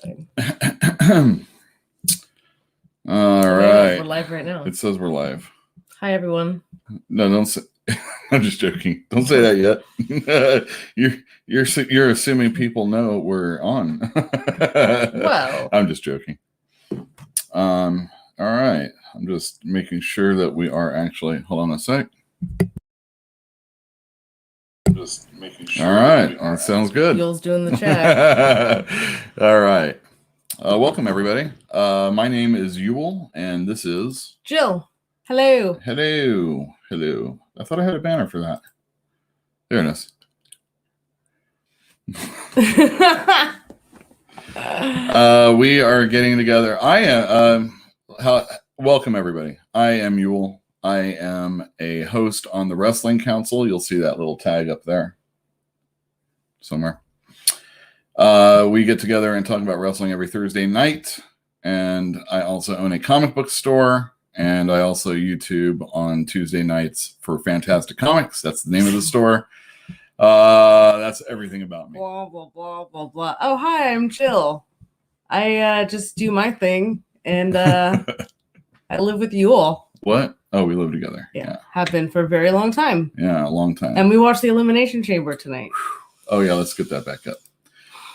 All right. We're live right now. It says we're live. Hi, everyone. No, don't say. I'm just joking. Don't say that yet. You're assuming people know we're on. Well, I'm just joking. All right. I'm just making sure that we are actually. Hold on a sec. Just making sure. All right. That sounds good. Uel's doing the chat. All right. Welcome, everybody. My name is Uel, and this is Jill. Hello. Hello. Hello. I thought I had a banner for that. There it is. We are getting together. Welcome, everybody. I am Uel. I am a host on the Wrestling Council. You'll see that little tag up there somewhere. We get together and talk about wrestling every Thursday night. And I also own a comic book store. And I also YouTube on Tuesday nights for Fantastic Comics. That's the name of the store. That's everything about me. Blah, blah, blah, blah, blah. Oh, hi, I'm Jill. I just do my thing. And I live with Uel. What? Oh, we live together. Yeah. Have been for a very long time. Yeah, a long time. And we watched the Elimination Chamber tonight. Oh, yeah, let's get that back up.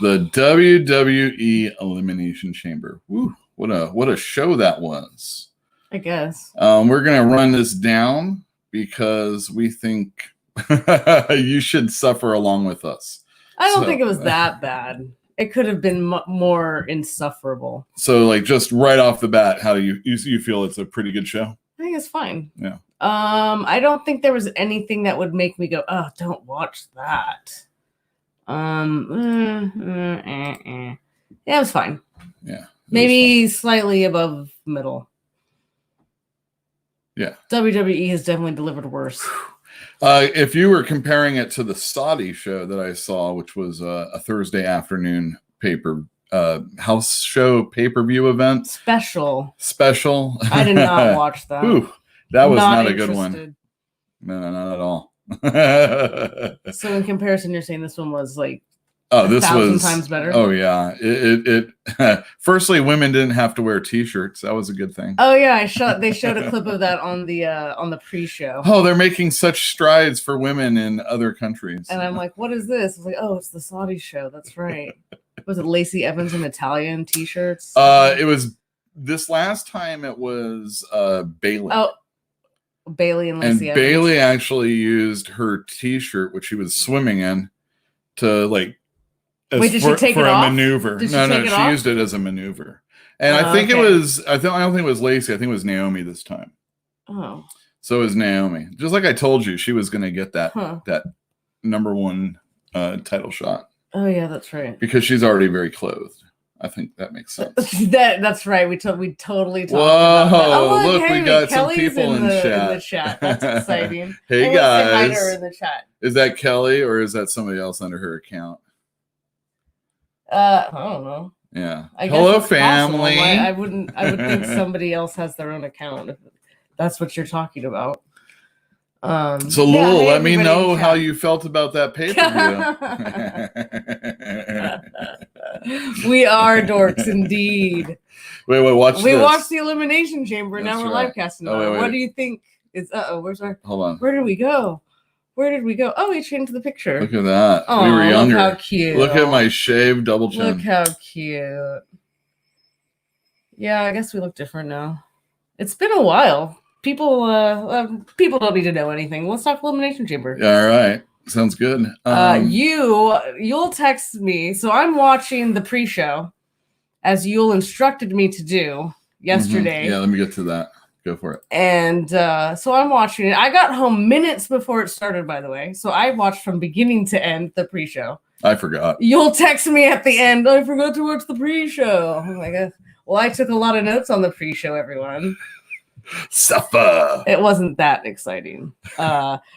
The WWE Elimination Chamber. Woo, what a show that was. I guess. We're going to run this down because we think you should suffer along with us. I don't think it was that bad. It could have been more insufferable. So, like, just right off the bat, how do you feel it's a pretty good show? I think it's fine. Yeah. I don't think there was anything that would make me go, oh, don't watch that. Yeah, it was fine. Yeah. Maybe slightly above middle. Yeah. WWE has definitely delivered worse. If you were comparing it to the Saudi show that I saw, which was a Thursday afternoon house show pay-per-view event. Special. I did not watch that. Ooh, that was not a good one. No, not at all. So in comparison, you're saying this one was like this 1,000 times better? Oh yeah. It firstly, women didn't have to wear t-shirts. That was a good thing. Oh yeah, they showed a clip of that on the pre-show. Oh, they're making such strides for women in other countries. And I'm like, what is this? I was like, oh, it's the Saudi show. That's right. Was it Lacey Evans in Italian t-shirts? It was this last time. It was Bailey. Oh, Bailey and Lacey Evans. Bailey actually used her t-shirt, which she was swimming in, to like. Wait, did she take it off? A maneuver. Did she used it as a maneuver. And I think it was. I don't think it was Lacey. I think it was Naomi this time. Oh. So it was Naomi. Just like I told you, she was going to get that number one title shot. Oh yeah, that's right. Because she's already very clothed. I think that makes sense. That's right. We totally talked about that. Oh, look, hey, we got Kelly's some people in the chat. That's exciting. Hey guys, say hi to her in the chat. Is that Kelly or is that somebody else under her account? I don't know. Yeah. Hello, family. I would think somebody else has their own account if that's what you're talking about. So Lul, let me know how you felt about that pay-per-view. We are dorks indeed. Wait, watch We this. watched the Elimination Chamber. Now we're live casting. Wait. What do you think is where's our hold on. Where did we go? Oh, we changed the picture. Look at that. Oh, we were younger. Look how cute. Look at my shaved double chin. Look how cute. Yeah, I guess we look different now. It's been a while. People don't need to know anything. Let's talk Elimination Chamber. All right. Sounds good. You'll text me. So I'm watching the pre-show as Uel instructed me to do yesterday. Mm-hmm. Yeah, let me get to that. Go for it. And so I'm watching it. I got home minutes before it started, by the way. So I watched from beginning to end the pre-show. I forgot. You'll text me at the end. I forgot to watch the pre-show. I'm like, well, I took a lot of notes on the pre-show, everyone. Suffer. It wasn't that exciting.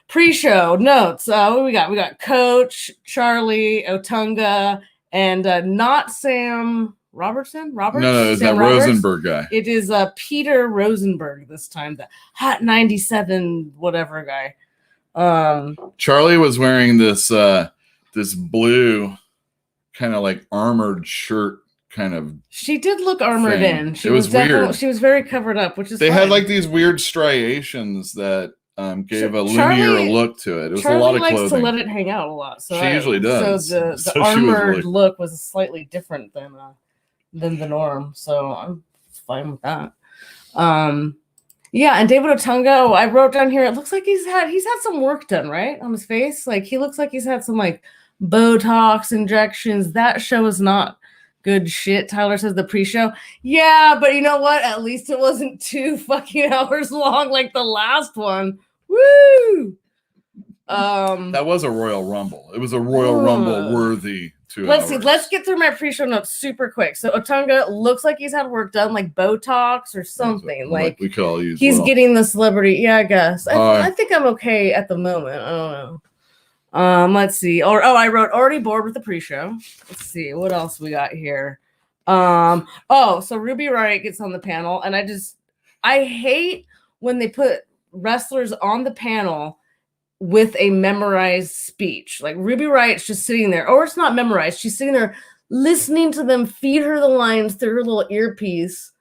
Pre-show notes. What do we got? We got Coach, Charlie, Otunga, and not Sam Robertson. No, it's that Rosenberg guy. It is Peter Rosenberg this time. The Hot 97 whatever guy. Charlie was wearing this blue kind of like armored shirt kind of. She did look armored thing. in. She It was weird. She was very covered up, which is They fine. had like these weird striations that gave a Charlie- linear look to it. It was Charlie a lot of likes clothing. to let it hang out a lot. So She usually does. So the So she was armored like- look was slightly different than the norm. So I'm fine with that. Yeah, and David Otunga, I wrote down here, it looks like he's had some work done, right? On his face. Like he looks like he's had some like Botox injections. That show is not good shit. Tyler says the pre-show. Yeah, but you know what? At least it wasn't 2 fucking hours long like the last one. Woo! That was a Royal Rumble. It was a Royal Rumble worthy 2 Let's hours. see. Let's get through my pre-show notes super quick. So Otunga looks like he's had work done, like Botox or something. Like we could all use. he's getting the celebrity. Yeah, I guess. Hi. I think I'm okay at the moment. I don't know. Let's see. I wrote already bored with the pre-show. Let's see what else we got here. So Ruby Riott gets on the panel, and I hate when they put wrestlers on the panel with a memorized speech. Like Ruby Riott's just sitting there, or it's not memorized. She's sitting there listening to them feed her the lines through her little earpiece,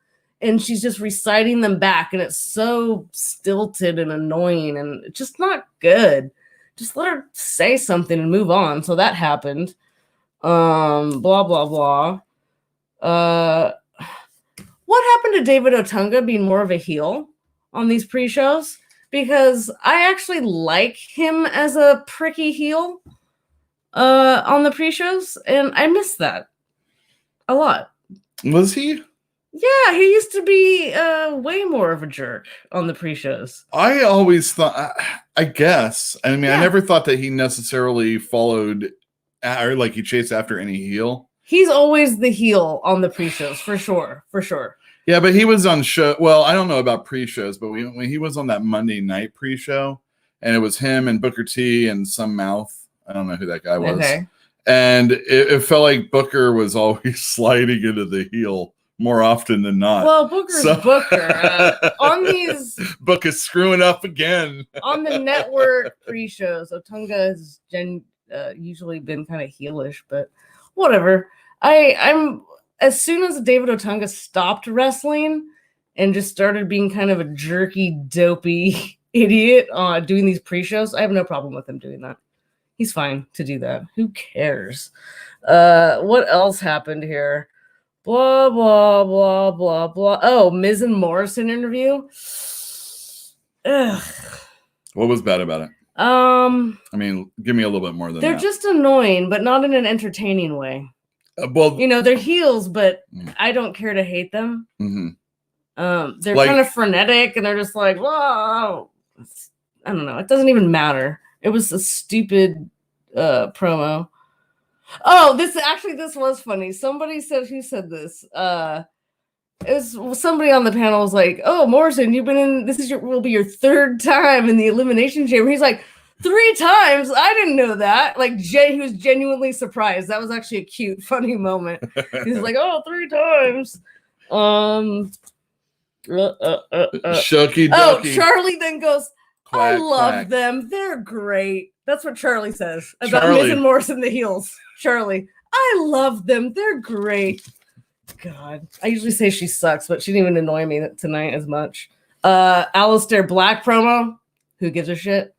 and she's just reciting them back, and it's so stilted and annoying and just not good. Just let her say something and move on. So that happened. Blah blah blah. What happened to David Otunga being more of a heel on these pre-shows? Because I actually like him as a pricky heel on the pre-shows, and I miss that a lot. Was he? Yeah, he used to be way more of a jerk on the pre-shows. I always thought, I guess. I mean, I never thought that he necessarily followed or like he chased after any heel. He's always the heel on the pre-shows, for sure. For sure. Yeah, but he was on show. Well, I don't know about pre-shows, but when he was on that Monday night pre-show, and it was him and Booker T and some mouth. I don't know who that guy was. Okay. And it felt like Booker was always sliding into the heel more often than not. Well, Booker's Booker. On these Booker's screwing up again. On the network pre-shows, Otunga has usually been kind of heelish, but whatever. I'm as soon as David Otunga stopped wrestling and just started being kind of a jerky, dopey idiot doing these pre-shows, I have no problem with him doing that. He's fine to do that. Who cares? What else happened here? Blah, blah, blah, blah, blah. Oh, Miz and Morrison interview. Ugh. What was bad about it? I mean, give me a little bit more than they're that. just annoying, but not in an entertaining way. Well, you know, they're heels, but I don't care to hate them. Mm-hmm. They're kind of frenetic, and they're just like, whoa. I don't know. It doesn't even matter. It was a stupid promo. Oh, this was funny. Somebody said, who said this? It was somebody on the panel was like, "Oh, Morrison, you've been in. Will be your 3rd time in the Elimination Chamber." He's like, 3 times? I didn't know that. Like, he was genuinely surprised. That was actually a cute, funny moment. He's like, "Oh, 3 times." Shucky ducky. Oh, Charlie then goes, Quack, "I love quack. them. They're great." That's what Charlie says about Miz and Morrison, the heels. Charlie, "I love them. They're great." God, I usually say she sucks, but she didn't even annoy me tonight as much. Aleister Black promo. Who gives a shit?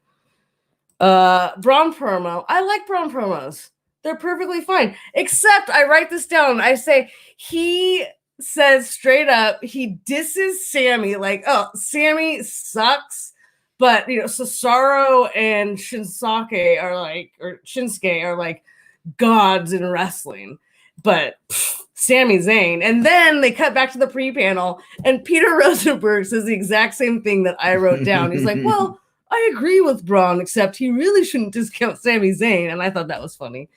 Braun promo. I like Braun promos. They're perfectly fine. Except I write this down. I say he says straight up, he disses Sammy. Like, oh, Sammy sucks. But you know, Cesaro and Shinsuke are like gods in wrestling. But Sami Zayn. And then they cut back to the pre-panel, and Peter Rosenberg says the exact same thing that I wrote down. He's like, "Well, I agree with Braun, except he really shouldn't discount Sami Zayn." And I thought that was funny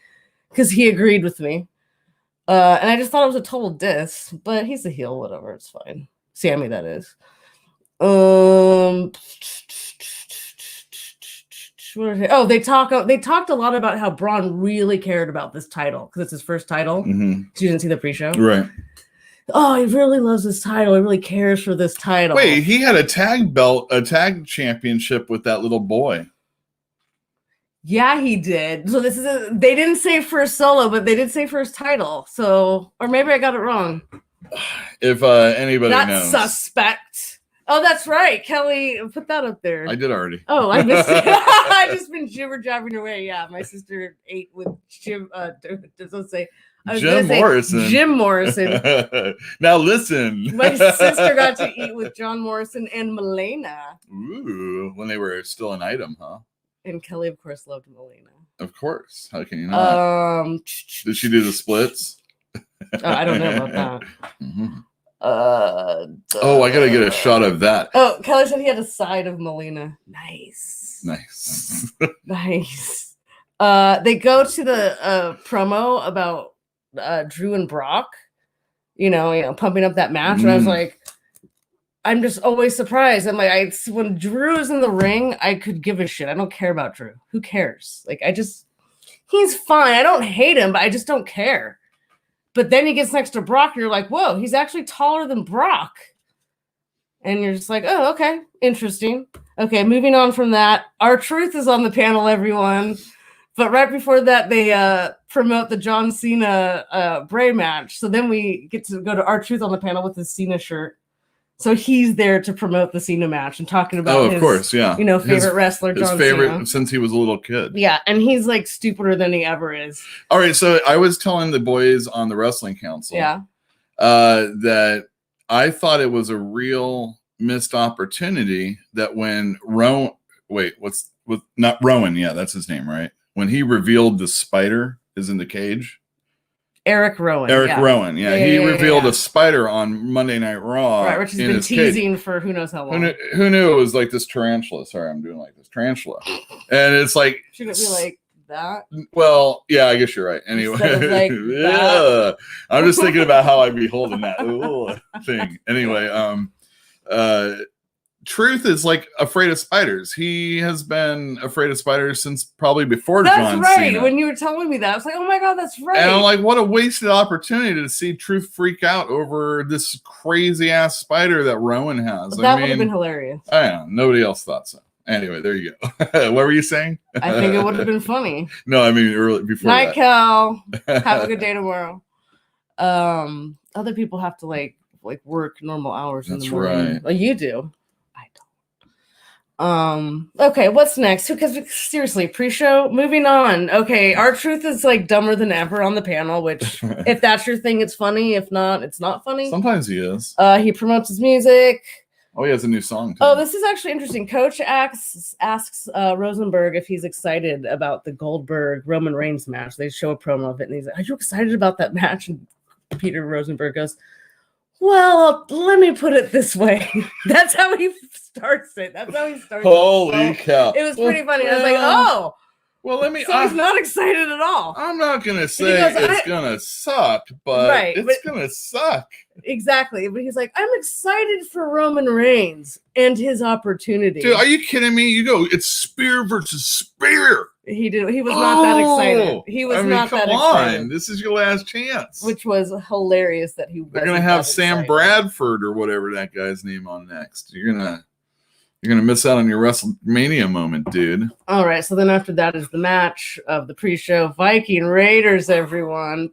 because he agreed with me. And I just thought it was a total diss, but he's a heel, whatever, it's fine. Sammy, that is. They talked a lot about how Braun really cared about this title because it's his first title. Mm-hmm. So you didn't see the pre-show, right? Oh, he really loves this title. He really cares for this title. Wait, he had a tag championship with that little boy. Yeah, he did. So this is they didn't say first solo, but they did say first title. So, or maybe I got it wrong. If anybody That's knows. suspect. Oh, that's right. Kelly, put that up there. I did already. Oh, I missed it. I just been jibber jabbering away. Yeah, my sister ate with Jim. Let's say Jim Morrison. Jim Morrison. Now listen. My sister got to eat with John Morrison and Milena. Ooh, when they were still an item, huh? And Kelly, of course, loved Milena. Of course. How can you not? Did she do the splits? I don't know about that. Mm-hmm. I gotta get a shot of that. Oh, Kelly said he had a side of Melina. Nice. Nice. They go to the promo about Drew and Brock, you know, pumping up that match. And I was like, I'm just always surprised. I'm like, when Drew is in the ring, I could give a shit. I don't care about Drew. Who cares? Like, he's fine. I don't hate him, but I just don't care. But then he gets next to Brock, and you're like, whoa, he's actually taller than Brock. And you're just like, oh, okay, interesting. Okay, moving on from that. R-Truth is on the panel, everyone. But right before that, they promote the John Cena Bray match. So then we get to go to R-Truth on the panel with his Cena shirt. So he's there to promote the Cena match and talking about course, yeah. Favorite wrestler, John Cena. Since he was a little kid. Yeah, and he's like stupider than he ever is. All right, so I was telling the boys on the Wrestling Council that I thought it was a real missed opportunity that when not Rowan, yeah, that's his name, right? When he revealed the spider is in the cage. Eric Rowan. He revealed a spider on Monday Night Raw. Right, which has been teasing for who knows how long. Who knew it was like this tarantula? Sorry, I'm doing like this tarantula. And it's like... Should it be like that? Well, yeah, I guess you're right. Anyway. Like yeah. I'm just thinking about how I'd be holding that thing. Anyway, Truth is like afraid of spiders. He has been afraid of spiders since probably before John Cena. When you were telling me that, I was like, oh my God, that's right. And I'm like, what a wasted opportunity to see Truth freak out over this crazy ass spider that Rowan has. That would have been hilarious. I know. Nobody else thought so. Anyway, there you go. What were you saying? I think it would have been funny. No, I mean early before. Night, Cal. Have a good day tomorrow. Other people have to like work normal hours in the morning. Right. Well, you do. Okay, what's next? Because seriously, pre-show, moving on. Okay, R-Truth is like dumber than ever on the panel, which if that's your thing, it's funny. If not, it's not funny. Sometimes he is. He promotes his music. Oh, he has a new song too. Oh, this is actually interesting. Coach asks Rosenberg if he's excited about the Goldberg Roman Reigns match. They show a promo of it, and he's like, "Are you excited about that match?" And Peter Rosenberg goes, well, let me put it this way. That's how he starts it. Holy cow. It was pretty funny. I was like, oh. Well, let me. So he's not excited at all. I'm not going to say it's going to suck, but it's going to suck. Exactly. But he's like, I'm excited for Roman Reigns and his opportunity. Dude, are you kidding me? You go, it's spear versus spear. He was not that excited. He was not that excited. Come on. This is your last chance. Which was hilarious that he was. They're going to have Sam Bradford or whatever that guy's name on next. You're gonna miss out on your WrestleMania moment, dude. All right, so then after that is the match of the pre-show: Viking Raiders, everyone,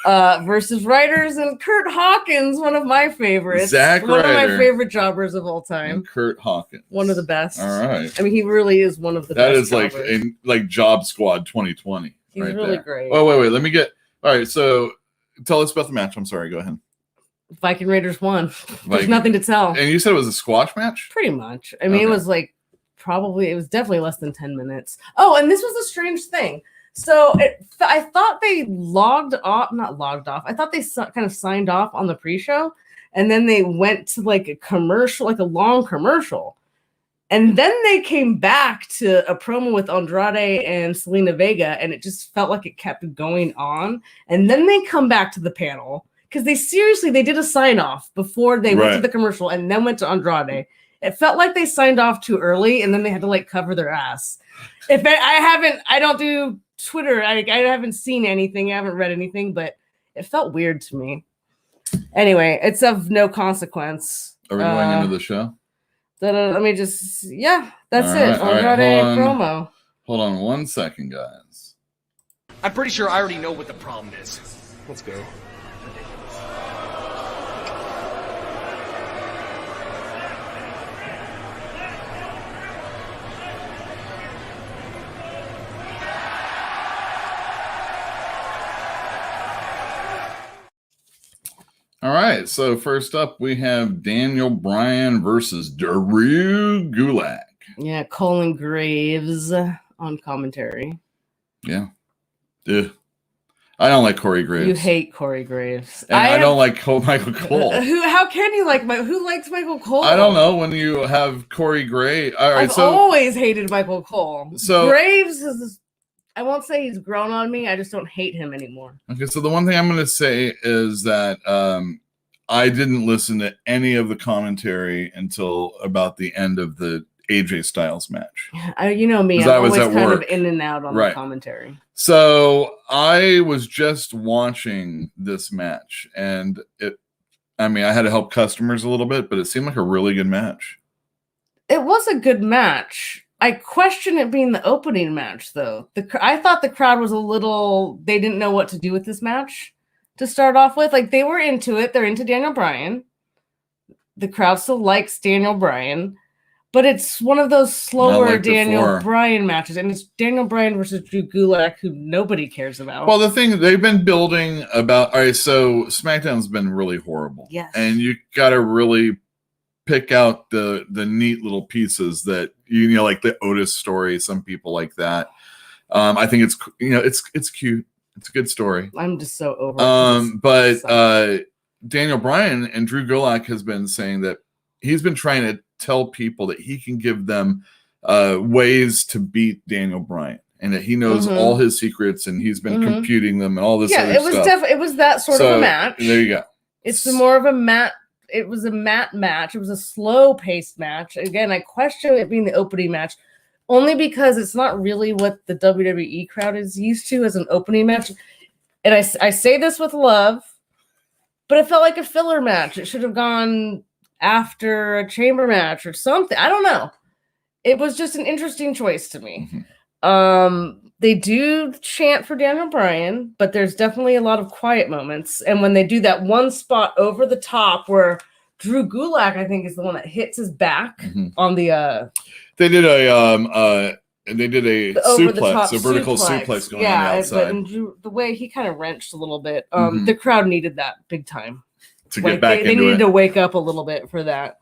versus Raiders and Kurt Hawkins, one of my favorites. One of my favorite jobbers of all time. And Kurt Hawkins, one of the best. All right, I mean, he really is one of the best. That is jobbers. like Job Squad 2020. He's really great. Oh wait, let me get. All right, so tell us about the match. I'm sorry, go ahead. Viking Raiders won. There's nothing to tell. And you said it was a squash match? Pretty much. I mean, It was it was definitely less than 10 minutes. Oh, and this was a strange thing. So I thought they not logged off. I thought they kind of signed off on the pre-show, and then they went to like a commercial, like a long commercial. And then they came back to a promo with Andrade and Selena Vega, and it just felt like it kept going on. And then they come back to the panel. Because they did a sign off before they went to the commercial and then went to Andrade. It felt like they signed off too early and then they had to cover their ass. I don't do Twitter. I haven't seen anything. I haven't read anything, but it felt weird to me. Anyway, it's of no consequence. Are we going into the show? Let me just, that's it. Andrade promo. Hold on 1 second, guys. I'm pretty sure I already know what the problem is. Let's go. All right, so first up we have Daniel Bryan versus Drew Gulak. Yeah, Colin Graves on commentary. Yeah. Ugh. I don't like Corey Graves. You hate Corey Graves. And I don't like Michael Cole. How can you like who likes Michael Cole? I don't know when you have Corey Graves. All right, I've always hated Michael Cole. So Graves is, I won't say he's grown on me. I just don't hate him anymore. Okay, so the one thing I'm going to say is that I didn't listen to any of the commentary until about the end of the AJ Styles match. You know me, I'm I was always at kind work. of in and out on the commentary. So I was just watching this match, and I had to help customers a little bit, but it seemed like a really good match. It was a good match. I question it being the opening match, though. I thought the crowd was a little, they didn't know what to do with this match to start off with. Like, they were into it. They're into Daniel Bryan. The crowd still likes Daniel Bryan. But it's one of those slower Daniel Bryan matches. And it's Daniel Bryan versus Drew Gulak, who nobody cares about. Well, the thing, they've been building about, all right, so SmackDown's been really horrible. Yes. And you got to really pick out the neat little pieces that, like the Otis story, some people like that. I think it's, it's cute. It's a good story. I'm just so over it. But Daniel Bryan and Drew Gulak has been saying that he's been trying to tell people that he can give them ways to beat Daniel Bryan, and that he knows all his secrets, and he's been computing them and all this other stuff. It was that sort of a match. There you go. It's more of a mat. It was a mat match. It was a slow-paced match. Again, I question it being the opening match, only because it's not really what the WWE crowd is used to as an opening match. And I say this with love, but it felt like a filler match. It should have gone after a chamber match or something. I don't know. It was just an interesting choice to me. They do chant for Daniel Bryan, but there's definitely a lot of quiet moments. And when they do that one spot over the top where Drew Gulak, I think, is the one that hits his back on the they did a suplex, a vertical suplex going on the outside. But Drew, the way he kind of wrenched a little bit, the crowd needed that big time. To get back into it. They needed to wake up a little bit for that.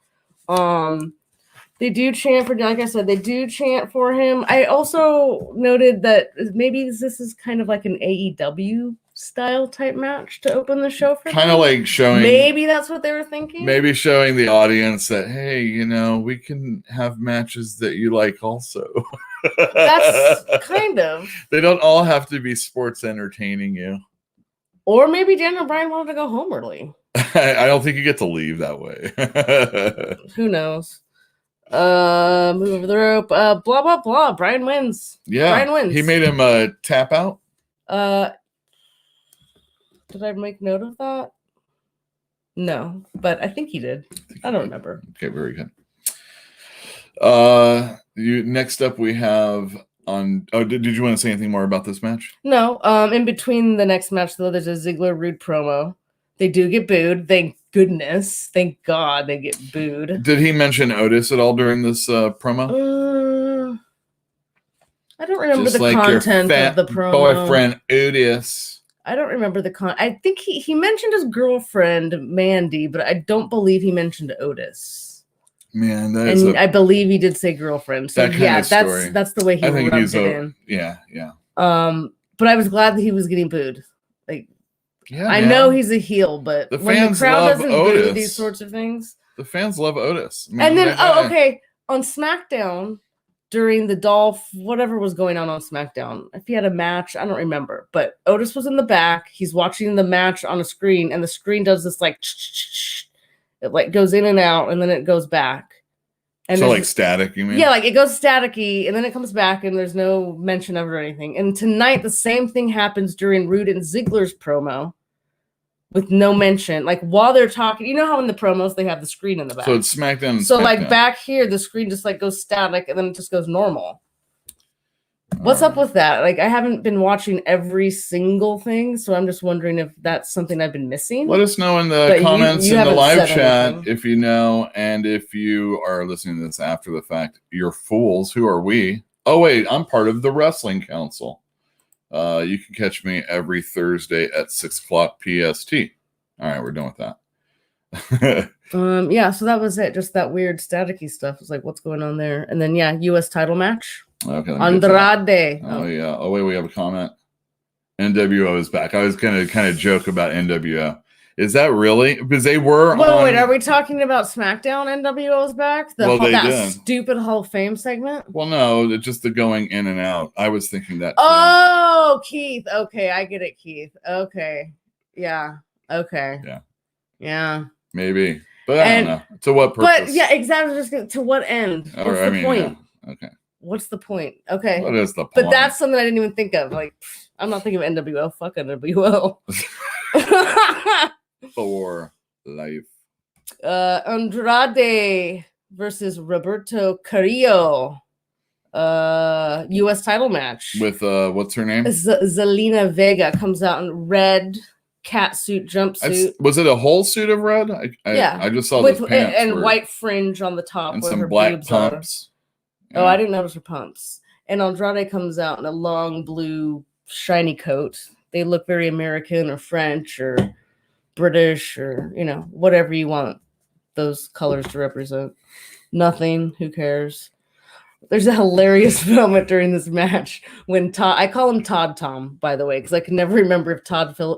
They do chant for, like I said, they do chant for him. I also noted that maybe this is kind of like an AEW style type match to open the show for kind of like showing, maybe that's what they were thinking. Maybe showing the audience that, hey, we can have matches that you like also. That's kind of. They don't all have to be sports entertaining you. Or maybe Daniel Bryan wanted to go home early. I don't think you get to leave that way. Who knows? Move over the rope. Blah blah blah. Bryan wins. Yeah, Bryan wins. He made him tap out. Did I make note of that? No, but I think he did. I don't remember. Okay, very good. Next up we have on. Oh, did you want to say anything more about this match? No. In between the next match though, there's a Ziggler Rude promo. They do get booed. Thank goodness. Thank God they get booed. Did he mention Otis at all during this promo? I don't remember just the like content of the promo. Boyfriend Otis. I don't remember the I think he mentioned his girlfriend Mandy, but I don't believe he mentioned Otis. Man, I believe he did say girlfriend. So yeah, that's the way he rubbed it in. Yeah. But I was glad that he was getting booed. Like, yeah, I know he's a heel, but when the crowd doesn't boo these sorts of things, the fans love Otis. And then okay, on SmackDown during the Dolph, whatever was going on SmackDown, if he had a match, I don't remember, but Otis was in the back. He's watching the match on a screen, and the screen does this like it like goes in and out, and then it goes back. And so like static, you mean? Yeah, like it goes staticky, and then it comes back, and there's no mention of it or anything. And tonight, the same thing happens during Rude and Ziggler's promo, with no mention. Like while they're talking, you know how in the promos they have the screen in the back. So it's SmackDown. So like back here, the screen just like goes static, and then it just goes normal. What's up with that? Like, I haven't been watching every single thing, so I'm just wondering if that's something I've been missing. Let us know in the But comments you in the haven't live said chat anything. if you know, and if you are listening to this after the fact, you're fools. Who are we? Oh, wait, I'm part of the Wrestling Council. You can catch me every Thursday at 6 o'clock PST. All right, we're done with that. Yeah, so that was it. Just that weird staticky stuff. It's like, what's going on there? And then, yeah, U.S. title match. Okay, let me get to that. Andrade. Oh, yeah. Oh, wait, we have a comment. NWO is back. I was gonna kind of joke about NWO. Is that really? Because they were Wait, are we talking about SmackDown? NWO's back? Well, they that did. Stupid Hall of Fame segment? Well, no, it's just the going in and out. I was thinking that too. Oh, Keith. Okay, I get it, Keith. Okay. Yeah. Okay. Yeah. Maybe. But I don't know. To what purpose? But yeah, exactly. Just to what end? What's the point? Yeah. Okay. What's the point? Okay. What is the point? But that's something I didn't even think of. Like, I'm not thinking of NWO. Fuck NWO. For life. Andrade versus Roberto Carrillo. U.S. title match. With what's her name? Zelina Vega comes out in red catsuit jumpsuit. Was it a whole suit of red? Yeah. I just saw with the pants and white fringe on the top and where some her black boobs pumps. are. Oh, I didn't notice her pumps. And Andrade comes out in a long blue shiny coat. They look very American or French or British or, whatever you want those colors to represent. Nothing. Who cares? There's a hilarious moment during this match when Todd, I call him Todd Tom, by the way, because I can never remember if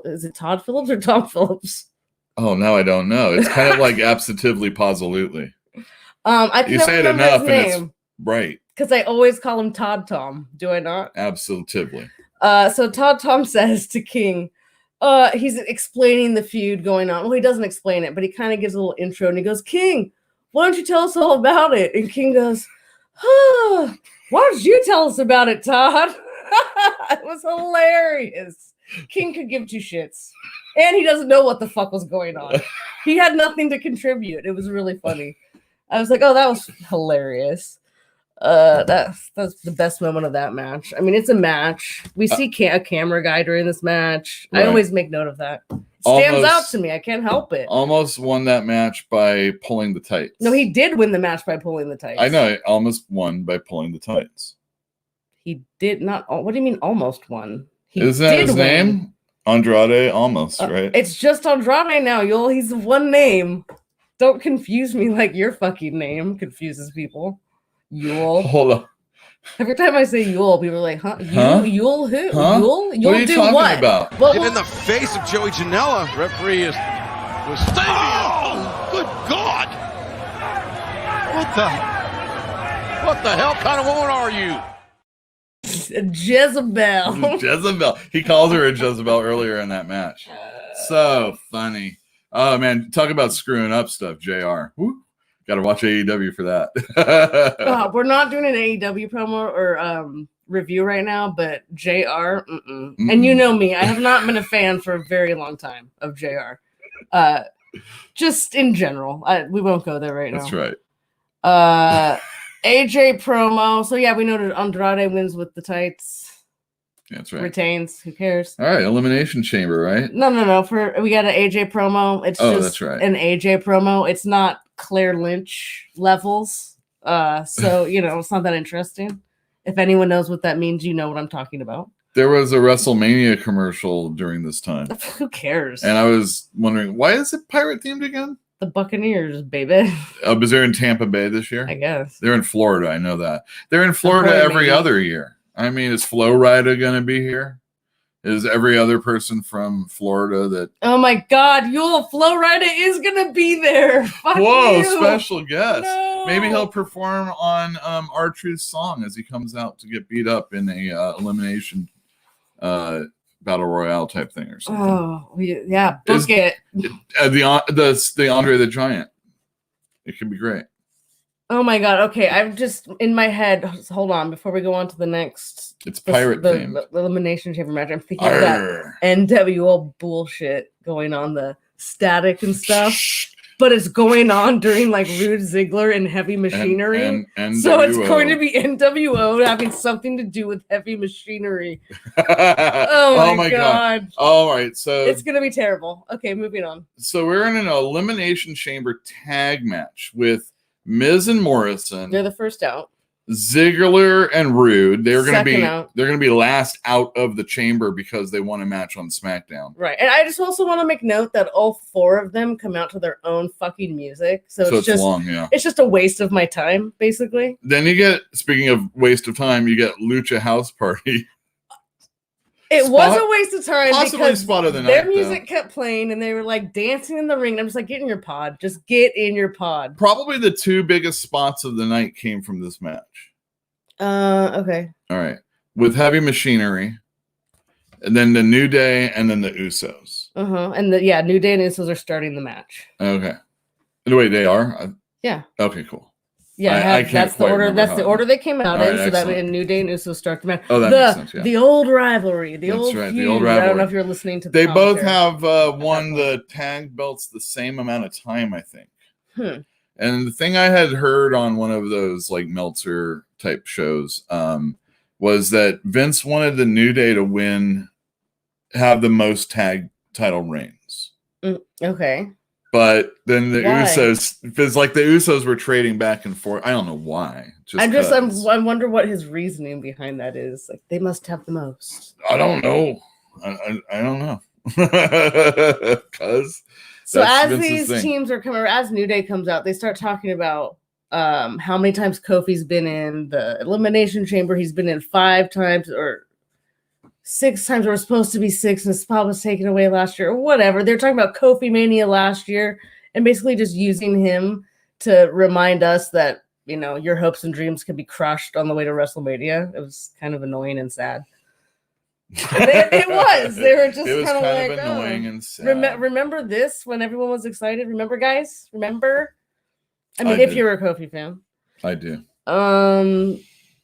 is it Todd Phillips or Tom Phillips? Oh, no, I don't know. It's kind of like absolutely, positively. I can you never say it remember enough his and name. it's right. Because I always call him Todd Tom. Do I not? Absolutely. So Todd Tom says to King, he's explaining the feud going on. Well, he doesn't explain it, but he kind of gives a little intro and he goes, King, why don't you tell us all about it? And King goes, why don't you tell us about it, Todd? It was hilarious. King could give two shits. And he doesn't know what the fuck was going on. He had nothing to contribute. It was really funny. I was like, oh, that was hilarious. That's the best moment of that match. I mean, it's a match. We see a camera guy during this match. Right. I always make note of that. It stands out to me. I can't help it. Almost won that match by pulling the tights. No, he did win the match by pulling the tights. I know. He almost won by pulling the tights. He did not. What do you mean almost won? Isn't that his name? Andrade, almost, right? It's just Andrade now, Uel. He's one name. Don't confuse me like your fucking name confuses people. Uel. Hold on. Every time I say Uel, people are like, huh? Uel who? Huh? Uel? What are you talking about? Well, in the face of Joey Janela, referee was standing. Oh, good God! What the hell kind of woman are you? Jezebel. Jezebel. He called her a Jezebel earlier in that match. So funny. Oh man, talk about screwing up stuff, JR. Woo. Got to watch AEW for that. We're not doing an AEW promo or review right now, but JR, and you know me, I have not been a fan for a very long time of JR. Just in general, we won't go there right now. That's right. AJ promo. So yeah, we know that Andrade wins with the tights. That's right. Retains. Who cares? All right, Elimination Chamber, right? No. We got an AJ promo. It's just that's right. An AJ promo. It's not Claire Lynch levels. So it's not that interesting. If anyone knows what that means, you know what I'm talking about. There was a WrestleMania commercial during this time. Who cares? And I was wondering, why is it pirate themed again? The Buccaneers, baby. Was there in Tampa Bay this year? I guess. They're in Florida. I know that. They're in Florida every other year. I mean, is Flo Rida going to be here? Is every other person from Florida that... Oh, my God. Uel, Flo Rida is going to be there. Fuck Whoa, you. special guest. No. Maybe he'll perform on R-Truth's song as he comes out to get beat up in a elimination battle royale type thing or something. Oh, yeah. Book it. The Andre the Giant. It could be great. Oh my God. Okay. I'm just in my head. Hold on. Before we go on to the next. It's pirate themed. The Elimination Chamber match. I'm thinking of that NWO bullshit going on, the static and stuff. but it's going on during like Rude Ziggler and Heavy Machinery. And so it's NWO. going to be NWO having something to do with Heavy Machinery. Oh my god. All right, so it's going to be terrible. Okay, moving on. So we're in an Elimination Chamber tag match with Miz and Morrison. They're the first out. Ziggler and Rude. They're going to be last out of the chamber because they won a match on SmackDown. Right. And I just also want to make note that all 4 of them come out to their own fucking music. So it's just long, yeah. It's just a waste of my time, basically. Then you get, speaking of waste of time, you get Lucha House Party. It was a waste of time because spot of the night, their music kept playing and they were like dancing in the ring. And I'm just like, get in your pod. Just get in your pod. Probably the 2 biggest spots of the night came from this match. Okay. All right. With Heavy Machinery, and then the New Day, and then the Usos. And New Day and Usos are starting the match. Okay. Wait, they are? Yeah. Okay, cool. Yeah, that's the order. That's the order they came out in. So that way, New Day and Usos start the match. Oh, that makes sense. Yeah. The old rivalry, the old feud. The old rivalry. I don't know if you're listening to. They both have won the tag belts the same amount of time, I think. And the thing I had heard on one of those like Meltzer type shows was that Vince wanted the New Day to have the most tag title reigns. Okay. But then the Usos, because like the Usos were trading back and forth. I don't know why. I wonder what his reasoning behind that is. Like they must have the most. I don't know. I don't know. So as these teams are coming, as New Day comes out, they start talking about how many times Kofi's been in the Elimination Chamber. He's been in 5 times or 6 times. Or was supposed to be 6, and the spot was taken away last year, or whatever. They're talking about Kofi Mania last year, and basically just using him to remind us that your hopes and dreams can be crushed on the way to WrestleMania. It was kind of annoying and sad. It was. They were just kind of like annoying and sad. Remember this when everyone was excited? Remember, guys? Remember? I mean, if you're a Kofi fan, I do.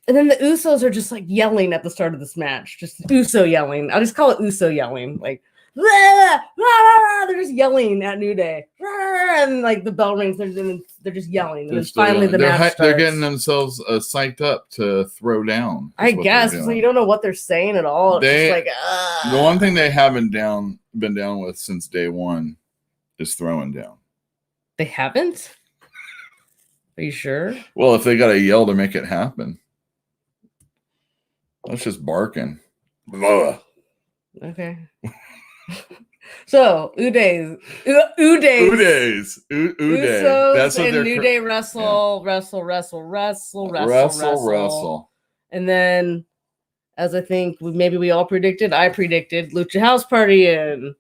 And then the Usos are just like yelling at the start of this match, just Uso yelling. I'll just call it Uso yelling, like blah, blah, blah, they're just yelling at New Day, and like the bell rings, they're just yelling, and then finally the match starts. They're getting themselves psyched up to throw down. I guess so. You don't know what they're saying at all. It's just like the one thing they haven't been down with since day one is throwing down. They haven't? Are you sure? Well, if they got to yell to make it happen. That's just barking. Blah. Okay. So, Udays. Usos That's what and New Day wrestle. And then, as I think maybe we all predicted, I predicted Lucha House Party, and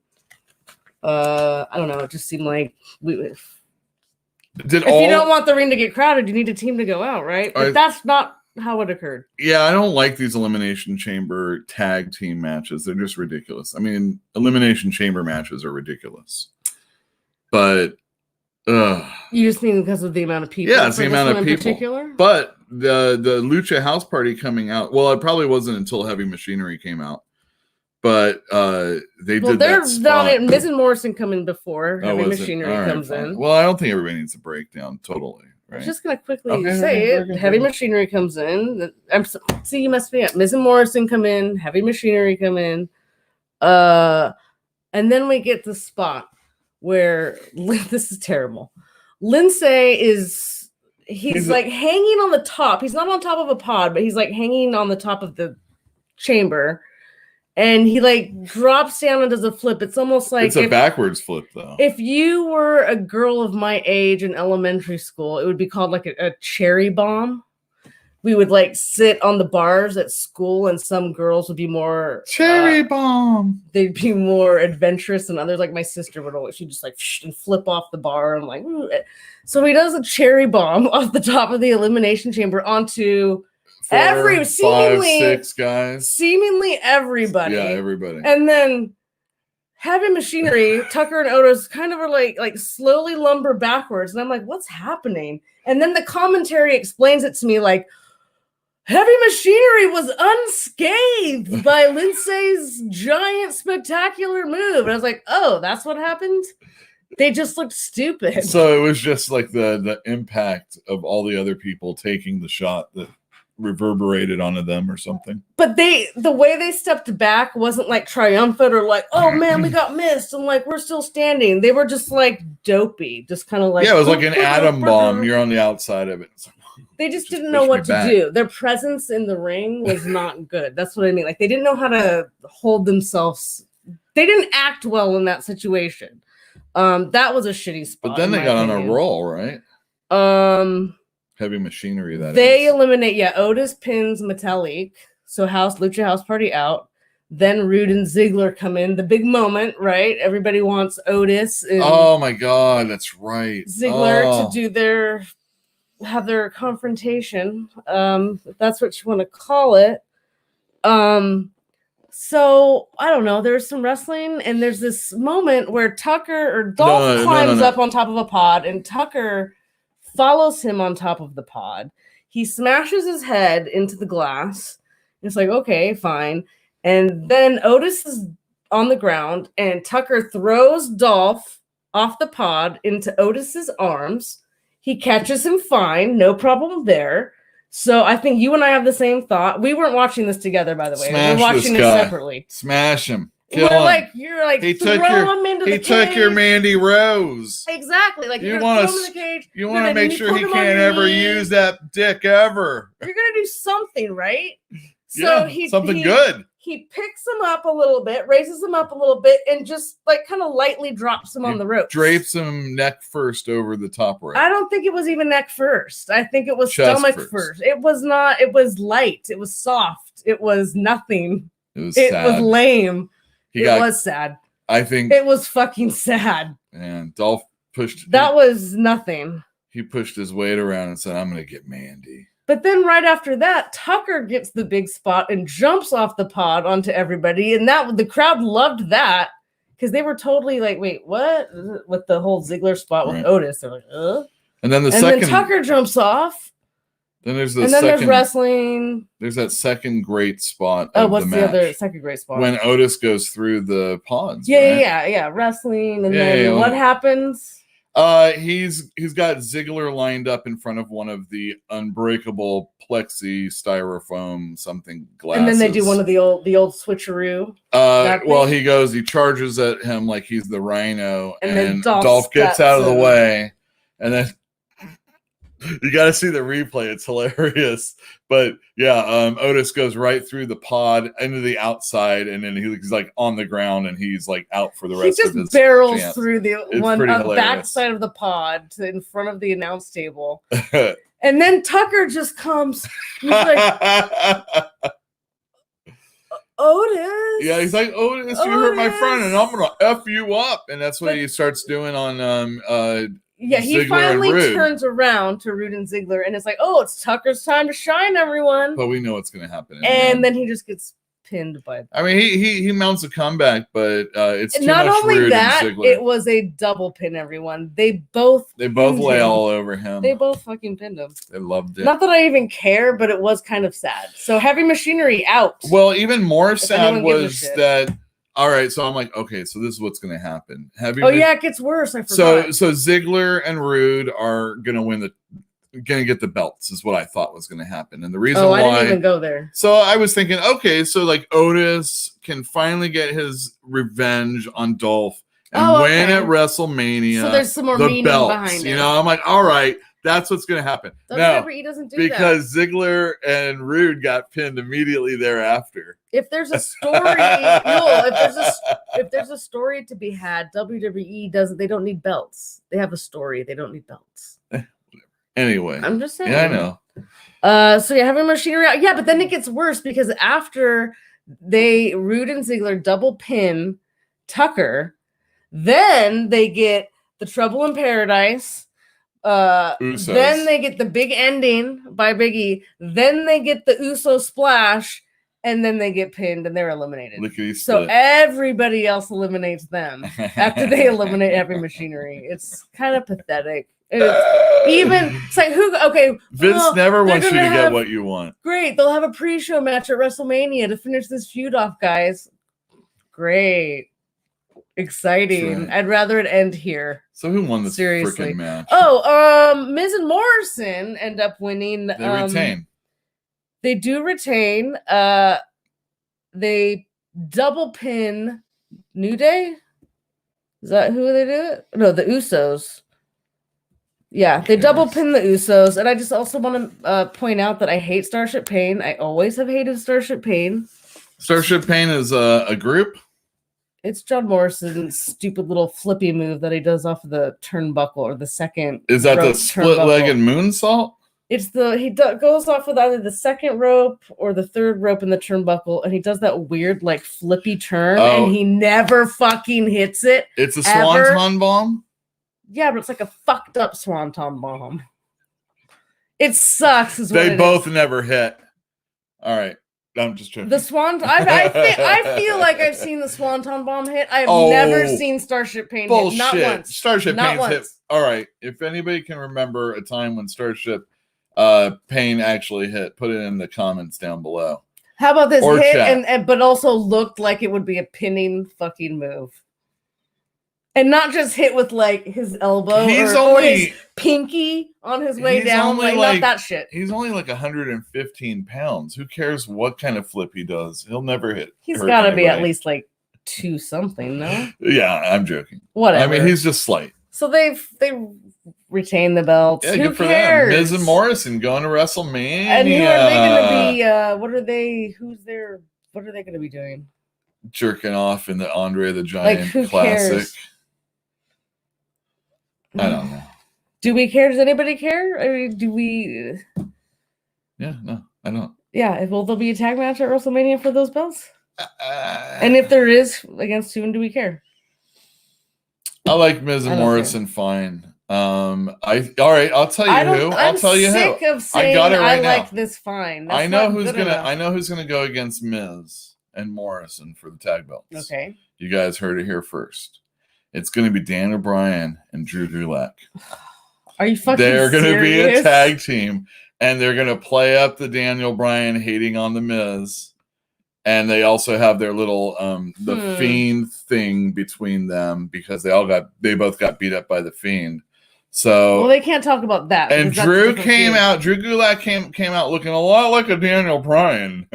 I don't know. It just seemed like if you don't want the ring to get crowded, you need a team to go out, right? But that's not how it occurred. Yeah, I don't like these Elimination Chamber tag team matches. They're just ridiculous. I mean, Elimination Chamber matches are ridiculous. But you just mean because of the amount of people? Yeah, it's the amount of people. Particular? But the Lucha House Party coming out, well, it probably wasn't until Heavy Machinery came out. But they did that spot. Miz and Morrison come in before Heavy Machinery comes in. Well, I don't think everybody needs to break down totally. Right. I'm just going to quickly say it. Heavy Machinery comes in. You messed me up. Miz and Morrison come in. Heavy Machinery come in. And then we get the spot where this is terrible. Lindsay he's like hanging on the top. He's not on top of a pod, but he's like hanging on the top of the chamber. And he like drops down and does a flip. It's almost like it's a backwards flip, though. If you were a girl of my age in elementary school, it would be called like a cherry bomb. We would like sit on the bars at school, and some girls would be more cherry bomb. They'd be more adventurous than others. Like my sister would always, she'd just like and flip off the bar. And I'm like, ooh. So he does a cherry bomb off the top of the Elimination Chamber onto. 4, 5, 6 guys. Seemingly everybody. Yeah, everybody. And then Heavy Machinery, Tucker and Otis kind of are like slowly lumber backwards. And I'm like, what's happening? And then the commentary explains it to me like, Heavy Machinery was unscathed by Lindsay's giant spectacular move. And I was like, oh, that's what happened? They just looked stupid. So it was just like the impact of all the other people taking the shot that reverberated onto them or something. But the way they stepped back wasn't like triumphant or like, oh man, we got missed and like we're still standing. They were just like dopey, just kind of like, yeah, it was like an atom bomb. You're on the outside of it. They just didn't know what to do. Their presence in the ring was not good. That's what I mean. Like they didn't know how to hold themselves. They didn't act well in that situation. That was a shitty spot. But then they got on a roll, right? Heavy machinery. They eliminate. Yeah, Otis pins Metalik. So Lucha House Party out. Then Rude and Ziggler come in. The big moment, right? Everybody wants Otis. And oh my God, that's right. Ziggler to have their confrontation. If that's what you want to call it. So I don't know. There's some wrestling, and there's this moment where Dolph climbs up on top of a pod, and Tucker follows him on top of the pod. He smashes his head into the glass. It's like, okay, fine. And then Otis is on the ground, and Tucker throws Dolph off the pod into Otis's arms. He catches him fine, no problem there. So I think you and I have the same thought. We weren't watching this together, by the way. Smash we're watching it separately. Smash him. Kill him. You're like, he throw him into the cage. He took your Mandy Rose. Exactly. Like you want to throw him in the cage. You want to make sure he can't ever use that dick ever. You're gonna do something, right? So yeah, something good. He picks him up a little bit, raises him up a little bit, and just like kind of lightly drops him on the rope. Drapes him neck first over the top rope. I don't think it was even neck first. I think it was stomach first. It was not. It was light. It was soft. It was nothing. It was sad. It was lame. It was sad. I think it was fucking sad. And Dolph pushed. That was nothing. He pushed his weight around and said, "I'm going to get Mandy." But then right after that, Tucker gets the big spot and jumps off the pod onto everybody. And the crowd loved that because they were totally like, wait, what? With the whole Ziggler spot with Otis. They're like, And then then Tucker jumps off. Then there's there's wrestling. There's that second great spot. What's the other second great spot? When Otis goes through the pods. Yeah. Wrestling. And then what happens? He's got Ziggler lined up in front of one of the unbreakable plexi styrofoam something glasses. And then they do one of the old switcheroo. He charges at him like he's the Rhino, and then Dolph gets out of the way, and then you got to see the replay. It's hilarious. But yeah, Otis goes right through the pod into the outside, and then he's like on the ground, and he's like out for the rest of his. He just barrels chance. Through the back side of the pod to in front of the announce table, and then Tucker just comes. He's like, Otis. Yeah, he's like, Otis, you hurt my friend, and I'm gonna F you up, and that's what he starts doing on. Yeah, he Ziggler finally turns around to Rude and Ziggler, and it's like, oh, it's Tucker's time to shine, everyone. But we know what's going to happen. And then he just gets pinned by. I mean, he mounts a comeback, but it's too not much only Rude that, and Ziggler. it was a double pin. Everyone, they both lay all over him. They both fucking pinned him. They loved it. Not that I even care, but it was kind of sad. So Heavy Machinery out. Well, even more sad was that. All right, so I'm like, okay, so this is what's going to happen. It gets worse. I forgot. So Ziggler and Rude are going to going to get the belts is what I thought was going to happen. And the reason why I didn't even go there. So I was thinking, okay, so like Otis can finally get his revenge on Dolph and win at WrestleMania. So there's some more meaning behind it. You know, I'm like, all right, that's what's going to happen. WWE doesn't do because Ziggler and Rude got pinned immediately thereafter. If there's a story, if there's a story to be had, WWE doesn't. They don't need belts. They have a story. They don't need belts. Anyway, I'm just saying. Yeah, I know. So you're having Machinery out. Yeah, but then it gets worse because after Rude and Ziggler double pin Tucker, then they get the Trouble in Paradise. Then they get the big ending by Big E. Then they get the Uso splash, and then they get pinned and they're eliminated. So everybody else eliminates them after they eliminate Heavy Machinery. It's kind of pathetic. It's like who? Okay, Vince never wants you to get what you want. Great, they'll have a pre-show match at WrestleMania to finish this feud off, guys. Great. Exciting. Right. I'd rather it end here. So who won this Seriously. freaking match? Miz and Morrison end up winning. They retain. They do retain. They double pin New Day. Is that who they do it? No, the Usos. Yeah, they double pin the Usos. And I just also want to point out that I hate Starship Pain. I always have hated Starship Pain. Starship Pain is a group? It's John Morrison's stupid little flippy move that he does off of the turnbuckle or the second. Is that the split-legged moonsault? It's goes off with either the second rope or the third rope in the turnbuckle, and he does that weird like flippy turn, and he never fucking hits it. It's a swanton bomb? Yeah, but it's like a fucked up swanton bomb. It sucks. They both never hit. All right. I'm just joking. The swanton. I feel like I've seen the swanton bomb hit. I've never seen Starship Pain hit. Not once. Starship Pain's hit. All right. If anybody can remember a time when Starship Pain actually hit, put it in the comments down below. How about this hit and but also looked like it would be a pinning fucking move. And not just hit with like his elbow or his pinky on his way down. Like not that shit. He's only like 115 pounds. Who cares what kind of flip he does? He'll never hit. He's got to be at least like 2 something, no? Yeah, I'm joking. Whatever. I mean, he's just slight. So they retain the belts. Yeah, who good for cares? them. Miz and Morrison going to WrestleMania. And who are they going to be? What are they? What are they going to be doing? Jerking off in the Andre the Giant classic. Cares? I don't know. Do we care? Does anybody care? I mean, do we? Yeah, no, I don't. Yeah, will there be a tag match at WrestleMania for those belts? And if there is, against whom do we care? I like Miz and Morrison fine. All right, I'll tell you who. I'll tell you who. I'm sick of saying I like this fine. I know who's gonna go against Miz and Morrison for the tag belts. Okay. You guys heard it here first. It's going to be Daniel Bryan and Drew Gulak. Are you fucking They're going to be a serious? tag team, and they're going to play up the Daniel Bryan hating on the Miz, and they also have their little the Fiend thing between them because they both got beat up by the Fiend. So they can't talk about that. And Drew Gulak came out looking a lot like a Daniel Bryan.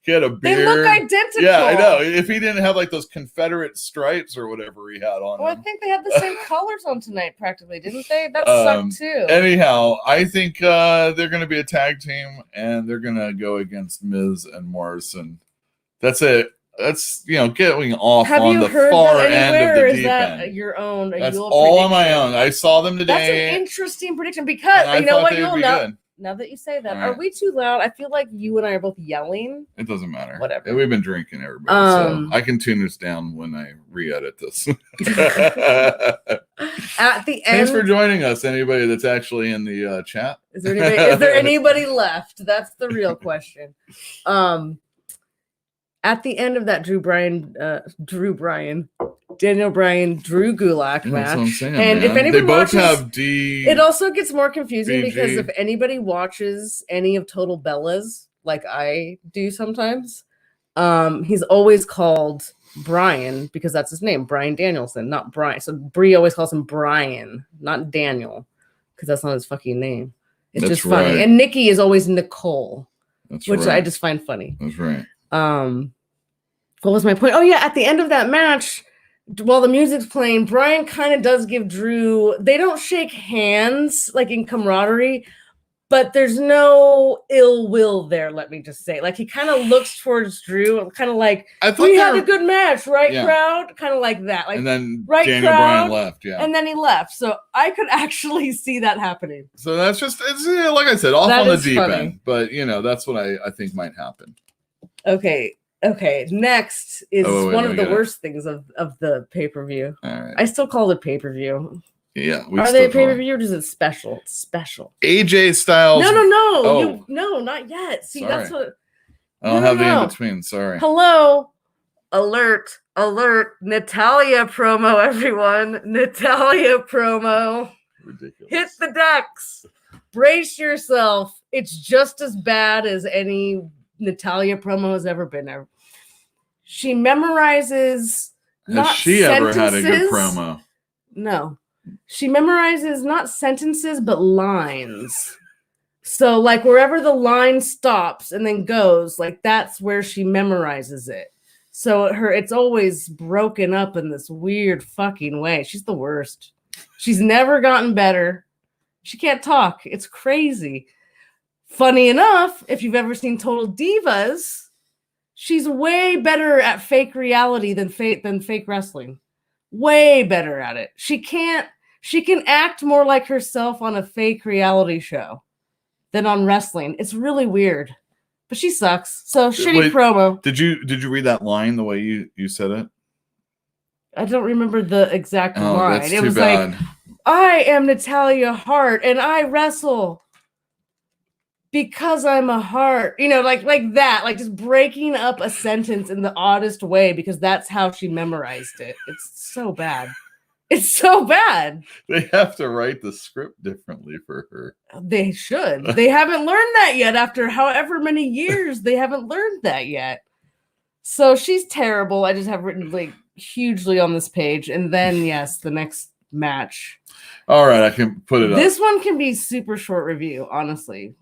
He had a beard. They look identical. Yeah, I know. If he didn't have like those Confederate stripes or whatever he had on. Well, I think they had the same colors on tonight, practically, didn't they? That sucked too. Anyhow, I think they're going to be a tag team, and they're going to go against Miz and Morrison. That's it. That's getting off on the far end of the deep end. That your own? That's all on my own. I saw them today. That's an interesting prediction because you know what you'll know. Good. Now that you say that, right. Are we too loud? I feel like you and I are both yelling. It doesn't matter. Whatever. We've been drinking, everybody. So I can tune this down when I re-edit this. At the end. Thanks for joining us, anybody that's actually in the chat. Is there anybody left? That's the real question. At the end of that Daniel Bryan, Drew Gulak match. That's what I'm saying, and if anybody they both watches, have D. It also gets more confusing BG. because if anybody watches any of Total Bellas, like I do sometimes, he's always called Brian because that's his name, Brian Danielson, not Brian. So Brie always calls him Brian, not Daniel, because that's not his fucking name. It's just funny. Right. And Nikki is always Nicole, which right. I just find funny. That's right. What was my point? Oh yeah, at the end of that match, while the music's playing, Brian kind of does give Drew. They don't shake hands like in camaraderie, but there's no ill will there. Let me just say, like he kind of looks towards Drew, kind of like we had a good match, right, crowd? Kind of like that. Like, and then right, Daniel crowd, Bryan left, yeah, and then he left. So I could actually see that happening. So that's just it's like I said, off on the deep end, but that's what I think might happen. Okay, next is one of the worst things of the pay-per-view. All right. I still call it pay-per-view. Yeah. Are they pay-per-view or is it special? It's special. AJ Styles. No. Oh. No, not yet. See, that's what... I don't have the in-between. Sorry. Hello. Alert. Natalia promo, everyone. Natalia promo. Ridiculous. Hit the decks. Brace yourself. It's just as bad as any Natalia promo has ever been. She memorizes Has she ever had a good promo? No. She memorizes not sentences, but lines. So, like, wherever the line stops and then goes, like, that's where she memorizes it. So it's always broken up in this weird fucking way. She's the worst. She's never gotten better. She can't talk. It's crazy. Funny enough, if you've ever seen Total Divas, she's way better at fake reality than fake wrestling. Way better at it. She can act more like herself on a fake reality show than on wrestling. It's really weird. But she sucks. So shitty promo. Did you read that line the way you said it? I don't remember the exact line. That's too bad. Like, I am Natalia Hart and I wrestle because I'm a heart. You know, like that. Like just breaking up a sentence in the oddest way because that's how she memorized it. It's so bad. It's so bad. They have to write the script differently for her. They should. They haven't learned that yet. After however many years, they haven't learned that yet. So she's terrible. I just have written like hugely on this page. And then, yes, the next match. All right, I can put it up. This one can be super short review, honestly.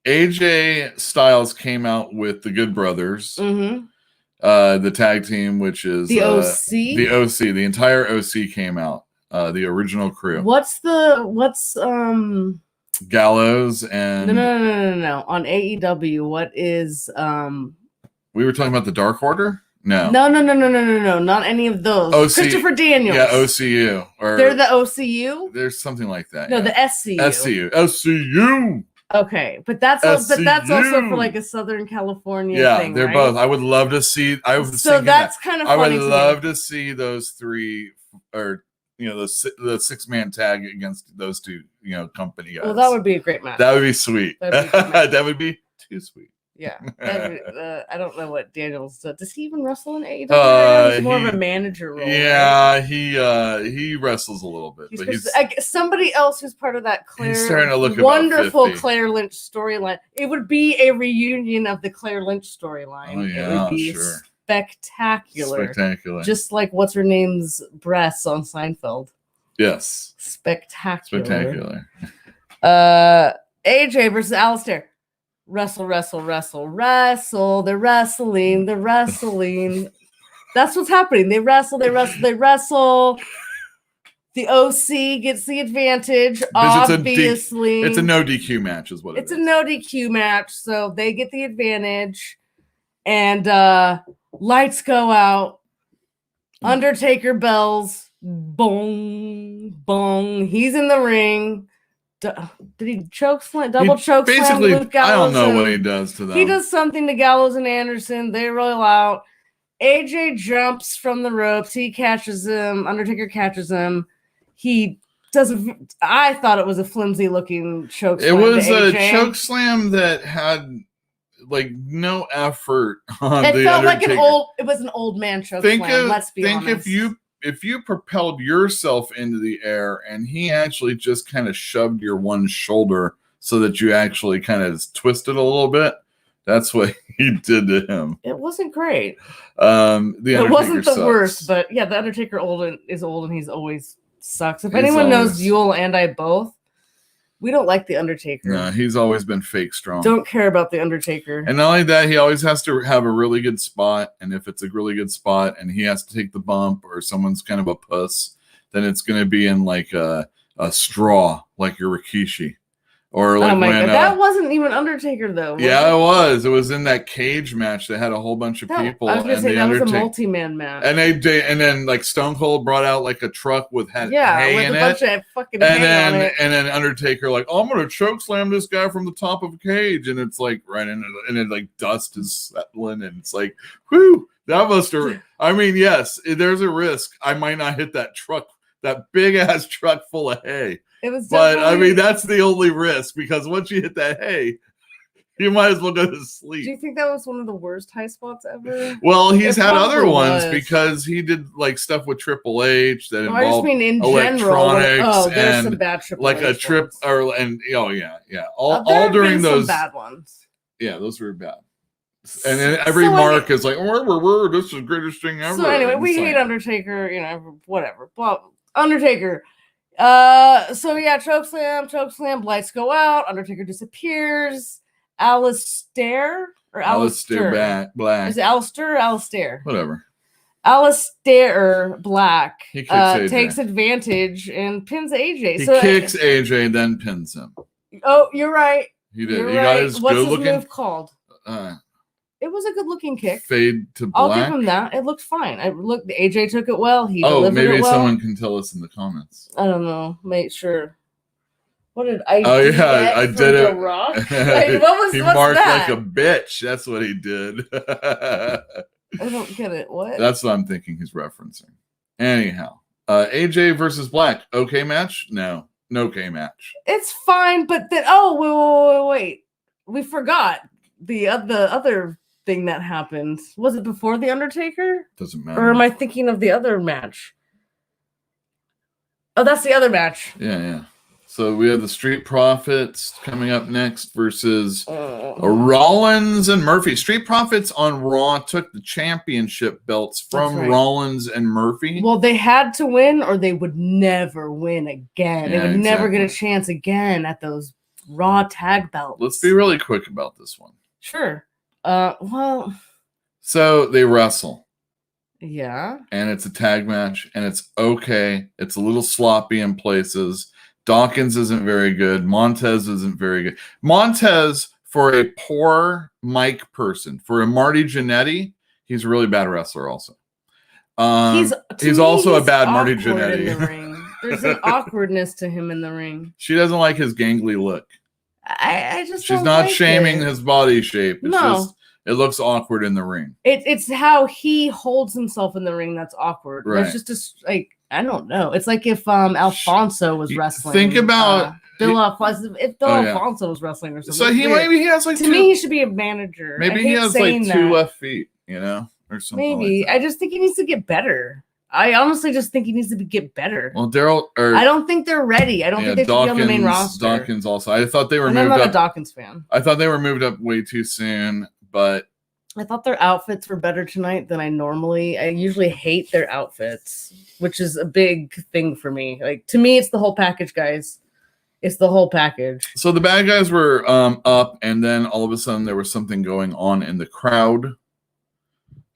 AJ Styles came out with the Good Brothers. Mm-hmm. The tag team, which is the OC. The OC, the entire OC came out. The original crew. What's Gallows and no. On AEW, what is we were talking about the Dark Order? No, not any of those. OC, Christopher Daniels. Yeah, OCU. Or they're the OCU. There's something like that. No, yeah. the SCU. SCU. Okay, but that's also for like a Southern California thing, they're right? both. I would love to see. So that's kind of funny. I would love to see those three, or the 6-man tag against those two, company guys. Well, that would be a great match. That would be sweet. That would be too sweet. Yeah, I don't know what Daniels does. Does he even wrestle in AEW? He's more of a manager role. Yeah, right? he wrestles a little bit. But somebody else who's part of that wonderful Claire Lynch storyline. It would be a reunion of the Claire Lynch storyline. Oh yeah, it would be sure. Spectacular. Just like what's her name's breasts on Seinfeld. Yes. Spectacular. AJ versus Alistair. Wrestle. They're wrestling. That's what's happening. They wrestle. The OC gets the advantage, obviously. It's a no DQ match, is what it is. It's a no DQ match, so they get the advantage. And lights go out. Undertaker bells. Bong, bong. He's in the ring. Did he double choke slam Luke Gallows? I don't know what he does to them. He does something to Gallows and Anderson. They roll out. AJ jumps from the ropes. He catches him. Undertaker catches him. He does. I thought it was a flimsy looking choke slam. It was a choke slam that had like no effort on it the felt Undertaker. Like it was an old man choke slam. Let's be honest. If you propelled yourself into the air and he actually just kind of shoved your one shoulder so that you actually kind of twisted a little bit, that's what he did to him. It wasn't great. It wasn't the sucks. worst, but yeah, the Undertaker is old and he's always sucks. If anyone knows Uel and I both, we don't like the Undertaker. No, he's always been fake strong. Don't care about the Undertaker. And not only that, he always has to have a really good spot. And if it's a really good spot and he has to take the bump or someone's kind of a puss, then it's going to be in like a straw, like your Rikishi. Or like God, that wasn't even Undertaker though. Yeah, it was. It was in that cage match that had a whole bunch of people. I was gonna say that was a multi-man match. And then like Stone Cold brought out like a truck with hay in it. Bunch of fucking hay on it. And then Undertaker like, I'm gonna choke slam this guy from the top of a cage, and it's like right in it, and then like dust is settling, and it's like, whew, that must have. I mean, yes, there's a risk I might not hit that truck, that big ass truck full of hay. But I mean, that's the only risk, because once you hit that hay, you might as well go to sleep. Do you think that was one of the worst high spots ever? Well, he's had other ones because he did like stuff with Triple H that involved electronics there's some bad Triple like H a trip ones. All during those bad ones. Yeah, those were bad. And then every So mark is like, this is the greatest thing ever. So anyway, And we it's hate like, Undertaker, whatever. Well, Undertaker. So yeah, chokeslam, lights go out, Undertaker disappears. Alistair Black. Is it Alistair or Alistair? Whatever. Alistair Black He kicks AJ. takes advantage and pins AJ. He kicks AJ and then pins him. Oh, you're right. He did. You're He right. got his What's good his looking move called? It was a good looking kick. Fade to black. I'll give him that. It looked fine. AJ took it well. He delivered maybe it well. someone can tell us in the comments. I don't know. Make sure. What did I? Oh yeah, I did it. Rock? Like, he what's marked that? like a bitch. That's what he did. I don't get it. What? That's what I'm thinking he's referencing. Anyhow, AJ versus Black. Okay match? No okay match. It's fine, but then wait. We forgot the other thing that happened. Was it before the Undertaker? Doesn't matter. Or am I thinking of the other match? Oh, that's the other match. Yeah. So we have the Street Profits coming up next versus Rollins and Murphy. Street Profits on Raw took the championship belts from Rollins and Murphy. Well, they had to win or they would never win again. Yeah, they would never get a chance again at those Raw tag belts. Let's be really quick about this one. Sure. So they wrestle. Yeah. And it's a tag match, and it's okay. It's a little sloppy in places. Dawkins isn't very good. Montez isn't very good. Montez, for a poor mic person, for a Marty Jannetty, he's a really bad wrestler also. He's also a bad Marty Jannetty. There's an awkwardness to him in the ring. She doesn't like his gangly look. I just She's not like shaming his body shape. It's no. just it looks awkward in the ring. It's how he holds himself in the ring that's awkward. Right. It's just I don't know. It's like if Alfonso was wrestling. Think about Bill Alfonso. If Bill Alfonso was wrestling or something. So maybe he has like to me he should be a manager. Maybe he has like two left feet, or something. Maybe like that. I just think he needs to get better. I honestly just think he needs to get better. Well, I don't think they're ready. I don't think they should be on the main roster. Dawkins also. I thought they were moved up. I'm not a Dawkins fan. I thought they were moved up way too soon, but I thought their outfits were better tonight than I usually hate their outfits, which is a big thing for me. Like, to me, it's the whole package, guys. It's the whole package. So the bad guys were up, and then all of a sudden there was something going on in the crowd.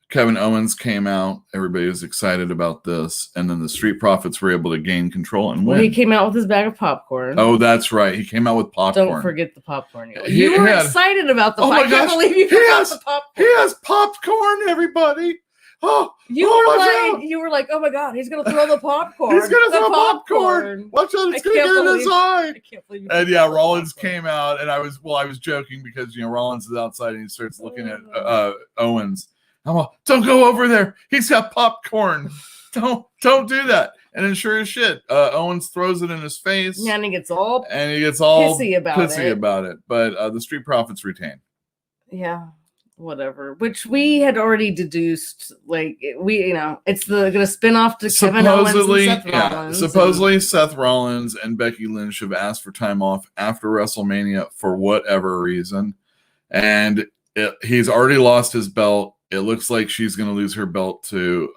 Kevin Owens came out. Everybody was excited about this. And then the Street Profits were able to gain control and win. Well, he came out with his bag of popcorn. Oh, that's right. He came out with popcorn. Don't forget the popcorn. You were excited about the popcorn. I can't believe you forgot the popcorn. He has popcorn, everybody. You were like, oh my God, he's going to throw the popcorn. He's going to throw popcorn. Watch out, it's going to get in his eye. I can't believe and Rollins came out, and I was joking because, Rollins is outside and he starts looking at Owens. I'm all, don't go over there. He's got popcorn. Don't do that. And then sure as shit, Owens throws it in his face. Yeah, and he gets all pissy about it. But the Street Profits retain. Yeah, whatever. Which we had already deduced. Like it's gonna spin off to Kevin Owens and Seth Rollins. Supposedly Seth Rollins and Becky Lynch have asked for time off after WrestleMania for whatever reason, and he's already lost his belt. It looks like she's going to lose her belt to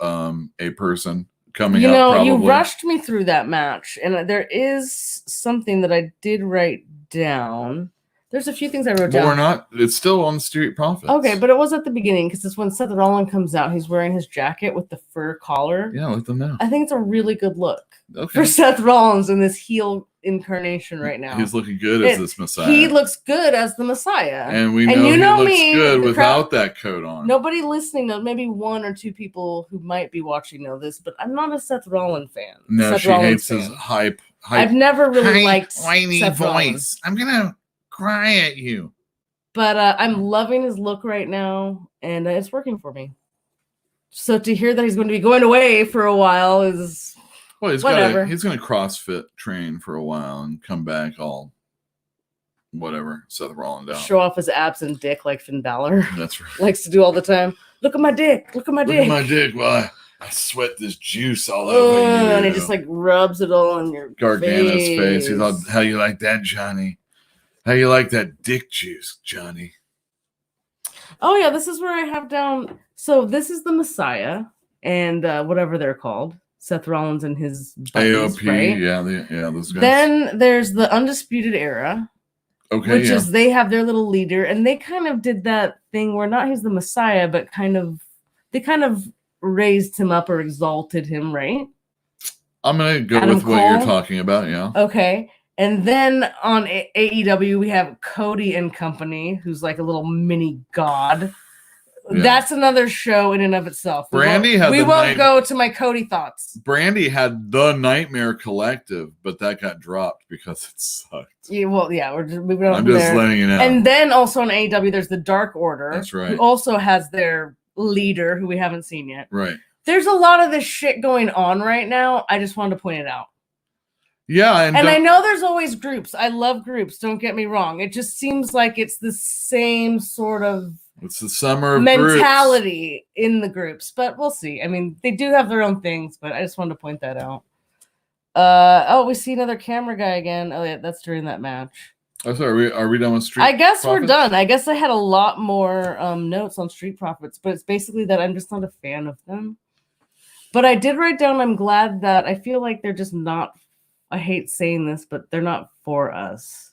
a person coming up. Probably. You rushed me through that match, and there is something that I did write down. There's a few things I wrote down. But we're not. It's still on the Street Profits. Okay, but it was at the beginning because it's when Seth Rollins comes out. He's wearing his jacket with the fur collar. Yeah, let them know. I think it's a really good look for Seth Rollins in this heel incarnation right now. He's looking good as this Messiah. He looks good as the Messiah. And we know he looks good without that coat on. Nobody listening knows, maybe one or two people who might be watching know this, but I'm not a Seth Rollins fan. No, she hates his hype. I've never really liked whiny Seth voice. Rollins. I'm going to cry at you. But I'm loving his look right now, and it's working for me. So to hear that he's going to be going away for a while is... Well, he's going to CrossFit train for a while and come back all whatever, Seth Rollins out. Show off his abs and dick like Finn Balor. That's right. Likes to do all the time. Look at my dick. Look at my dick. Look at my dick. Well, I sweat this juice all over you. And he just rubs it all on your Gargano's face. He thought, how you like that, Johnny? How you like that dick juice, Johnny? Oh yeah, this is where I have down. So this is the Messiah and whatever they're called, Seth Rollins and his buddies, AOP, right? yeah, those guys. Then there's the Undisputed Era, Okay, which is they have their little leader, and they kind of did that thing where not he's the Messiah, but they kind of raised him up or exalted him, right? I'm gonna go Adam with what Cole? you're talking about. Yeah. Okay. And then on AEW, we have Cody and Company, who's like a little mini god. Yeah. That's another show in and of itself. Brandy we won't go to my Cody thoughts. Brandy had the Nightmare Collective, but that got dropped because it sucked. Yeah, well, yeah, we're just moving on. I'm from just there. letting you know. And then also on AEW, there's the Dark Order. That's right. Who also has their leader, who we haven't seen yet. Right. There's a lot of this shit going on right now. I just wanted to point it out. Yeah, and I know there's always groups. I love groups. Don't get me wrong. It just seems like it's the same sort of it's the summer of mentality in the groups, but we'll see. I mean, they do have their own things, but I just wanted to point that out. We see another camera guy again. Oh yeah, that's during that match. Oh, sorry, are we done with Street? I guess Profits? we're done. I guess I had a lot more notes on Street Profits, but it's basically that I'm just not a fan of them. But I did write down, I'm glad that I feel like they're just not, I hate saying this, but they're not for us.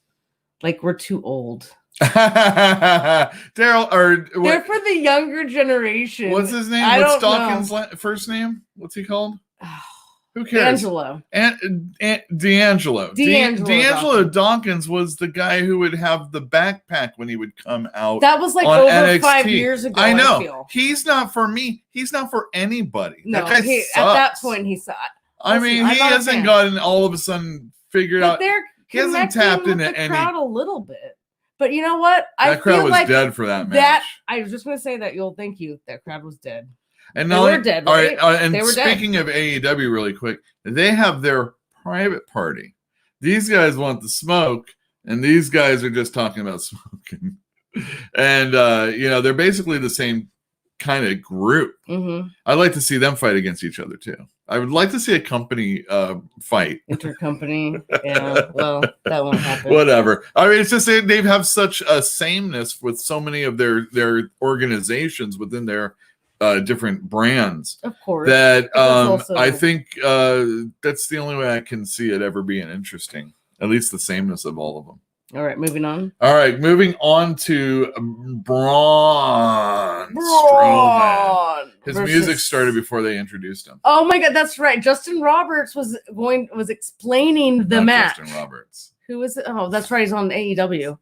Like, we're too old. Daryl, or what, they're for the younger generation. What's his name? What's Dawkins' first name? What's he called? Who cares? D'Angelo. D'Angelo Dawkins was the guy who would have the backpack when he would come out. That was like over NXT. 5 years ago. I know. He's not for me. He's not for anybody. No, at that point he saw. I mean, he hasn't gotten all of a sudden figured out. He hasn't tapped into the crowd a little bit. But you know what? That crowd was dead for that match. I was just going to say that. Thank you. That crowd was dead. And they were dead. Right? And speaking of AEW, really quick, they have their private party. These guys want the smoke, and these guys are just talking about smoking. And they're basically the same kind of group. Mm-hmm. I'd like to see them fight against each other too. I would like to see a company fight. Intercompany. Yeah, well, that won't happen. Whatever. I mean, it's just they have such a sameness with so many of their organizations within their different brands. Of course. That I think that's the only way I can see it ever being interesting. At least the sameness of all of them. All right, moving on. All right, moving on to Braun Strowman. His music started before they introduced him. Oh my God, that's right. Justin Roberts was explaining the match. Justin Roberts. Who is it? Oh, that's right. He's on AEW.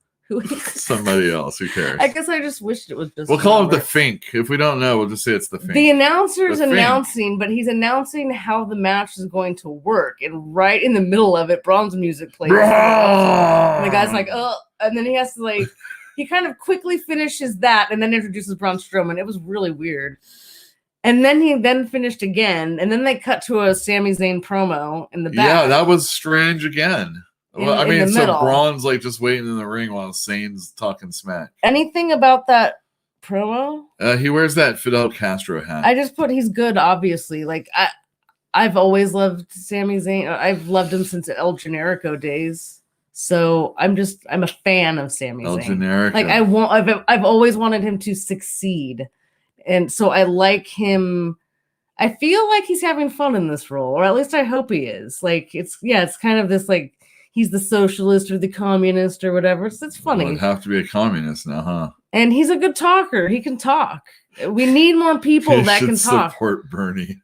Somebody else. Who cares? I guess I just wished it was just. We'll call it the Fink. If we don't know, we'll just say it's the Fink. The announcer's announcing, but he's announcing how the match is going to work. And right in the middle of it, Braun's music plays. And the guy's like, oh, and then he has to he kind of quickly finishes that and then introduces Braun Strowman. It was really weird. And then he finished again, and then they cut to a Sami Zayn promo in the back. Yeah, that was strange again. Well, so Braun's just waiting in the ring while Zayn's talking smack. Anything about that promo? He wears that Fidel Castro hat. I just put he's good, obviously. I've always loved Sami Zayn. I've loved him since El Generico days. So I'm a fan of Sami Zayn. El Generico. I've always wanted him to succeed. And so I like him. I feel like he's having fun in this role, or at least I hope he is. It's kind of this he's the socialist or the communist or whatever. So it's funny. Would have to be a communist now, huh? And he's a good talker. He can talk. We need more people that can talk. Support Bernie.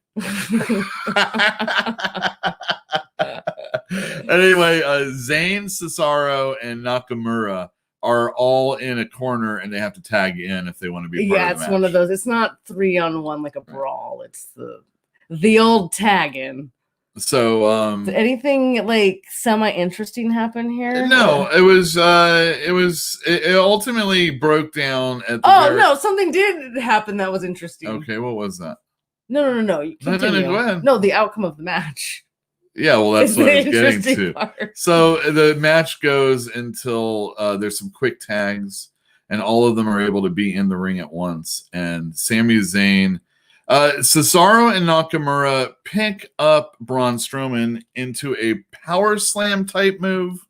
Anyway, Zayn, Cesaro, and Nakamura are all in a corner, and they have to tag in if they want to be part of the match. It's one of those. It's not 3-on-1 like a brawl. It's the old tag-in. So, did anything semi-interesting happen here? No, it ultimately broke down at the no, something did happen that was interesting. Okay, what was that? No. You continue. No, go ahead. No, the outcome of the match. Yeah, well, that's what I was getting to. Part. So the match goes until there's some quick tags, and all of them are able to be in the ring at once. And Sami Zayn, Cesaro and Nakamura pick up Braun Strowman into a power slam type move.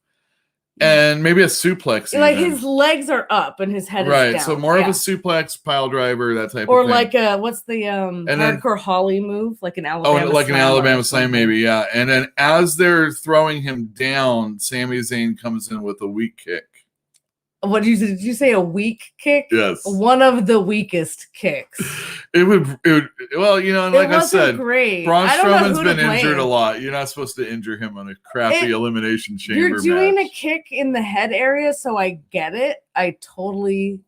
and maybe a suplex. Like even. his legs are up and his head is right. down. So more of a suplex, pile driver, that type or of thing. like what's the hardcore Holly move? Like an Alabama. Oh, like an Alabama slam, slam, maybe, yeah. And then as they're throwing him down, Sami Zayn comes in with a weak kick. What did you say? A weak kick? Yes. One of the weakest kicks. It would well, you know, and like I said, great. Braun Strowman's been injured a lot. You're not supposed to injure him on a crappy elimination chamber. You're doing match. a kick in the head area, so I get it. I totally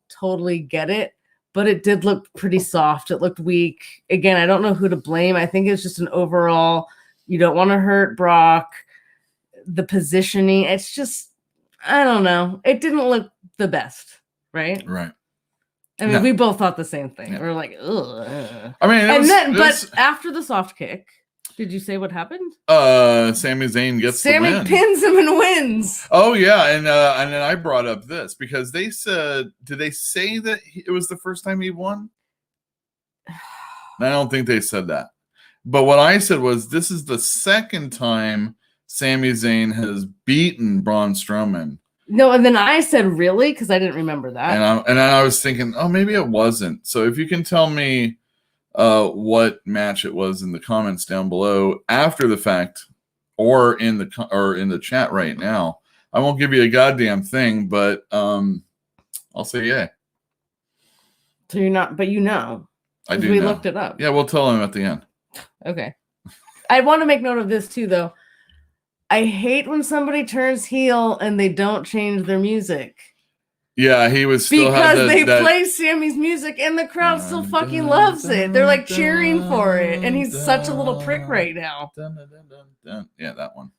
get it. But it did look pretty soft. It looked weak. Again, I don't know who to blame. I think it's just an overall, you don't want to hurt Brock. The positioning, it's just, I don't know. It didn't look the best, right? Right. I mean, we both thought the same thing. Yeah. We're like, ugh. I mean, but after the soft kick, did you say what happened? Sami Zayn gets the win. Pins him and wins. Oh yeah, and then I brought up this because they said, did they say that it was the first time he won? I don't think they said that. But what I said was, this is the second time Sami Zayn has beaten Braun Strowman. No, and then I said, really? Because I didn't remember that. And I was thinking, oh, maybe it wasn't. So if you can tell me what match it was in the comments down below after the fact, or in the chat right now, I won't give you a goddamn thing, but I'll say yay. So you're not, but you know. I do. We looked it up. Yeah, we'll tell him at the end. Okay. I want to make note of this too, though. I hate when somebody turns heel and they don't change their music. Yeah, he was still because they play Sammy's music and the crowd still fucking loves it. They're like cheering for it, and he's such a little prick right now. Yeah, that one.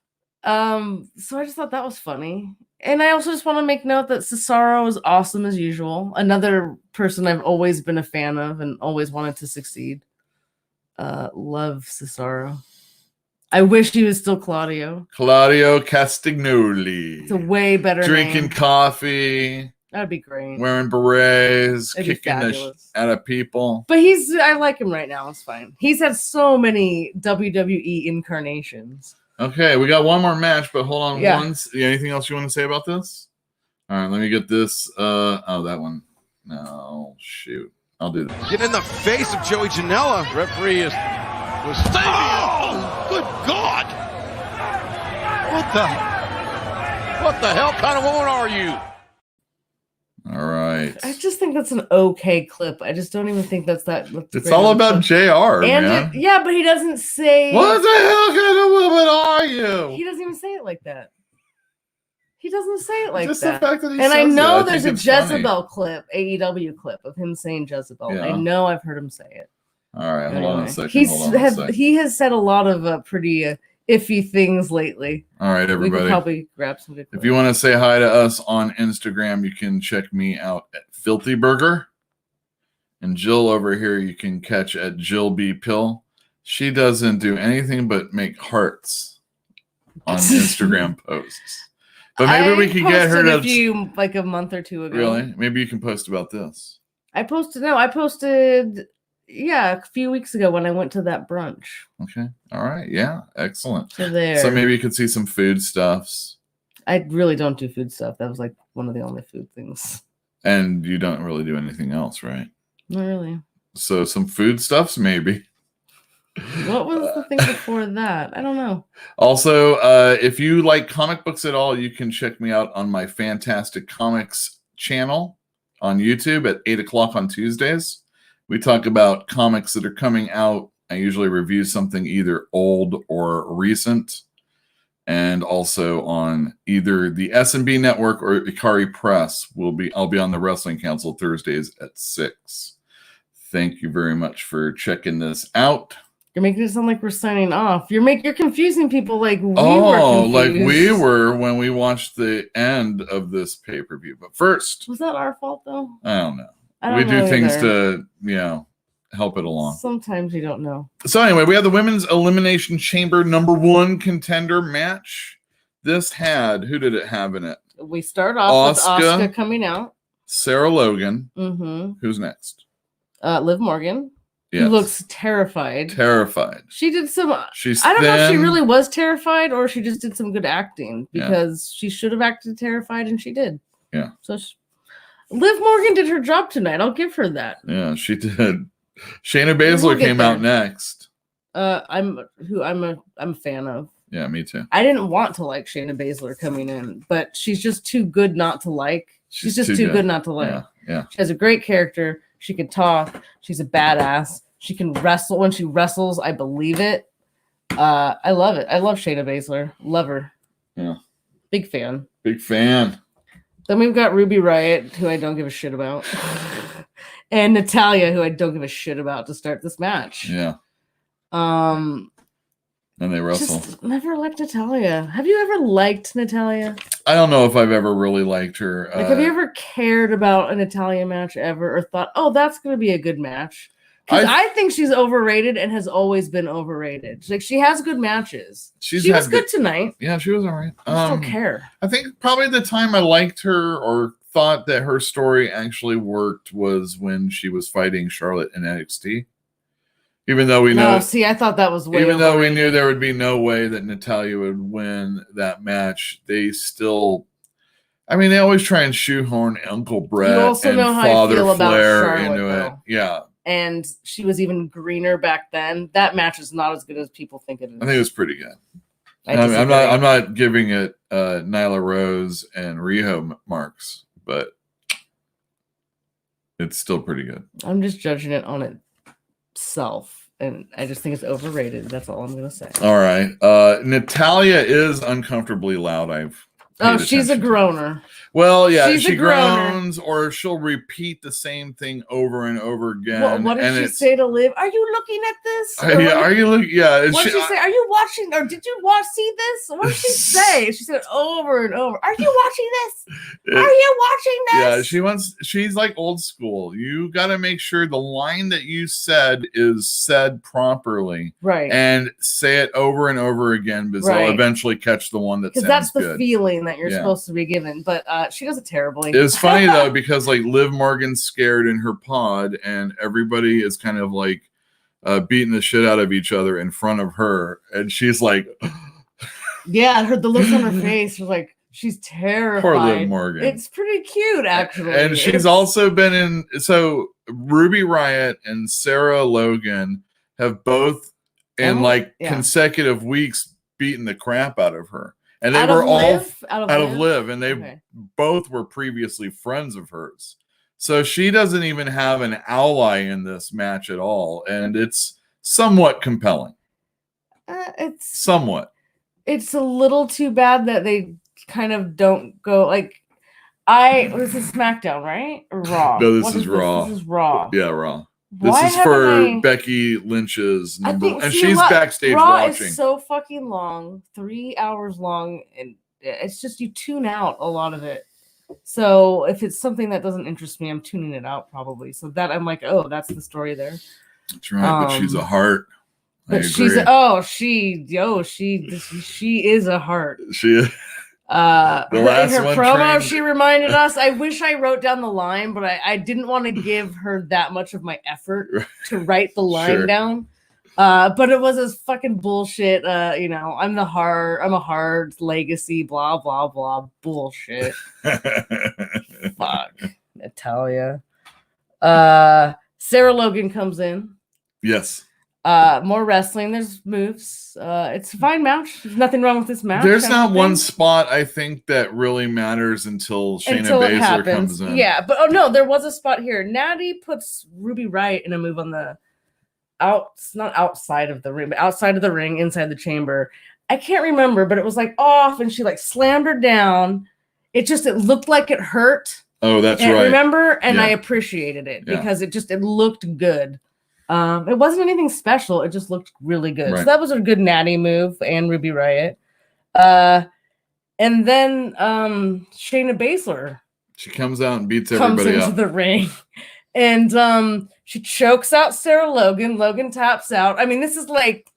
So I just thought that was funny, and I also just want to make note that Cesaro is awesome as usual. Another person I've always been a fan of and always wanted to succeed. Love Cesaro. I wish he was still Claudio. Claudio Castagnoli. It's a way better Drinking name. Coffee. That'd be great. Wearing berets. It'd kicking the out of people. But I like him right now. It's fine. He's had so many WWE incarnations. Okay, we got one more match, but hold on. Yeah. Anything else you want to say about this? All right, let me get this. That one. No, shoot. I'll do that. Get in the face of Joey Janela. Referee was saving it. Good God! What the hell kind of woman are you? All right. I just think that's an okay clip. I just don't even think that's that. It's all about JR, man. Yeah, but he doesn't say. What the hell kind of woman are you? He doesn't even say it like that. He doesn't say it like just that. The fact that he and says I know that, there's a Jezebel clip, AEW clip of him saying Jezebel. Yeah. I know I've heard him say it. All right, hold on a second. He has said a lot of pretty iffy things lately. All right, everybody. We could probably grab some good If you want to say hi to us on Instagram, you can check me out at Filthy Burger. And Jill over here, you can catch at Jill B. Pill. She doesn't do anything but make hearts on Instagram posts. But maybe we could get her to like a month or two ago. Really? Maybe you can post about this. I posted a few weeks ago when I went to that brunch. Okay. All right. Yeah. Excellent. So there. So maybe you could see some food stuffs. I really don't do food stuff. That was like one of the only food things. And you don't really do anything else, right? Not really. So some food stuffs, maybe. What was the thing before that? I don't know. Also, if you like comic books at all, you can check me out on my Fantastic Comics channel on YouTube at 8 o'clock on Tuesdays. We talk about comics that are coming out. I usually review something either old or recent. And also on either the S&B Network or Ikari Press. I'll be on the Wrestling Council Thursdays at 6. Thank you very much for checking this out. You're making it sound like we're signing off. You're confusing people like we were confused. Like we were when we watched the end of this pay-per-view. But first, was that our fault though? I don't know. We do things to, help it along. Sometimes you don't know. So anyway, we have the Women's Elimination Chamber #1 contender match. This had, who did it have in it? We start off with Asuka coming out. Sarah Logan. Mm-hmm. Who's next? Liv Morgan. Who looks terrified. Terrified. She did some. She's I don't know if she thin. really was terrified or she just did some good acting because she should have acted terrified and she did. Yeah. So Liv Morgan did her job tonight. I'll give her that. Yeah, she did. Shayna Baszler came out next. I'm a fan of. Yeah, me too. I didn't want to like Shayna Baszler coming in, but she's just too good not to like. She's just too good not to like. Yeah. She has a great character. She can talk. She's a badass. She can wrestle. When she wrestles, I believe it. I love it. I love Shayna Baszler. Love her. Yeah. Big fan. Big fan. Then we've got Ruby Riott, who I don't give a shit about. And Natalya, who I don't give a shit about to start this match. Yeah. And they wrestle. Just never liked Natalya. Have you ever liked Natalya? I don't know if I've ever really liked her. Like, have you ever cared about a Natalya match ever or thought, oh, that's going to be a good match? Because I think she's overrated and has always been overrated. Like, she has good matches. She was good tonight. Yeah, she was all right. I don't care. I think probably the time I liked her or thought that her story actually worked was when she was fighting Charlotte in NXT. Even though we know, I thought that was way. Even though we knew there would be no way that Natalya would win that match, they still. I mean, they always try and shoehorn Uncle Brett and Father Flair into it. Yeah. And she was even greener back then. That match is not as good as people think it is. I think it was pretty good. I'm not giving it Nyla Rose and Riho marks, but it's still pretty good. I'm just judging it on itself. And I just think it's overrated. That's all I'm going to say. All right. Natalya is uncomfortably loud. She's a groaner. Well, yeah, she groans or she'll repeat the same thing over and over again. Well, what did she say to Liv? Are you looking at this? Are you looking? Yeah. What did she say? Are you watching? Or did you see this? What did she say? She said over and over. Are you watching this? Are you watching this? Yeah, she's like old school. You got to make sure the line that you said is said properly. Right. And say it over and over again because they'll eventually catch the one that sounds good. Because that's the feeling that you're supposed to be given. But she does it terribly. It's funny though because like Liv Morgan's scared in her pod and everybody is kind of like beating the shit out of each other in front of her and she's like yeah, the looks on her face was like she's terrified. Poor Liv Morgan. It's pretty cute actually. And she's also been in Ruby Riott and Sarah Logan have both in consecutive weeks beaten the crap out of her. And they were all out of Liv, and they both were previously friends of hers. So she doesn't even have an ally in this match at all, and it's somewhat compelling. It's It's a little too bad that they kind of don't go like. This is SmackDown, right? Or Raw? No, this is Raw. This is Raw. Yeah, Raw. This is for Becky Lynch's number, and she's backstage Raw watching. Is so fucking long, 3 hours long, and it's just you tune out a lot of it. So if it's something that doesn't interest me, I'm tuning it out probably. So that I'm like, oh, that's the story there. That's right, but she's a heart. But she is a heart. She is. The last her promo, she reminded us. I wish I wrote down the line, but I didn't want to give her that much of my effort to write the line down. But it was this fucking bullshit. I'm a hard legacy, blah blah blah bullshit. Fuck, Natalya. Sarah Logan comes in. Yes. More wrestling. There's moves. It's a fine match. There's nothing wrong with this match. There's not one spot I think that really matters until Shayna Baszler comes in. Yeah, but there was a spot here. Natty puts Ruby Riott in a move on the not outside of the ring, but outside of the ring, inside the chamber. I can't remember, but it was like off, and she like slammed her down. It looked like it hurt. Oh, that's right. Remember, and I appreciated it because it looked good. It wasn't anything special. It just looked really good. Right. So that was a good Natty move and Ruby Riott. And then Shayna Baszler. She comes out and beats everybody up. Comes into the ring. And she chokes out Sarah Logan. Logan taps out. I mean, this is like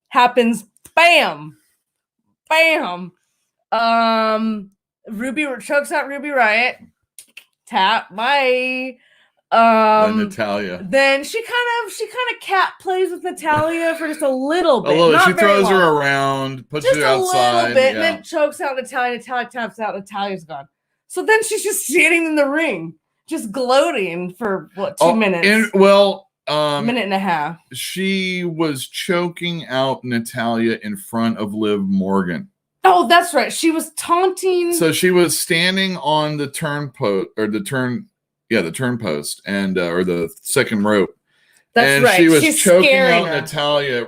happens. Bam. Bam. Ruby chokes out Ruby Riott. Tap. Bye. Natalia. Then she kind of cat plays with Natalia for just a little bit. Although not she very throws her long. around, puts Just her a outside. little bit, and then chokes out Natalia. Natalia taps out. Natalia's gone. So then she's just standing in the ring, just gloating for what, 2 minutes? Minute and a half. She was choking out Natalia in front of Liv Morgan. Oh, that's right. She was taunting. So she was standing on the turnpost and or the second rope. That's right. She was She's choking out her. Natalia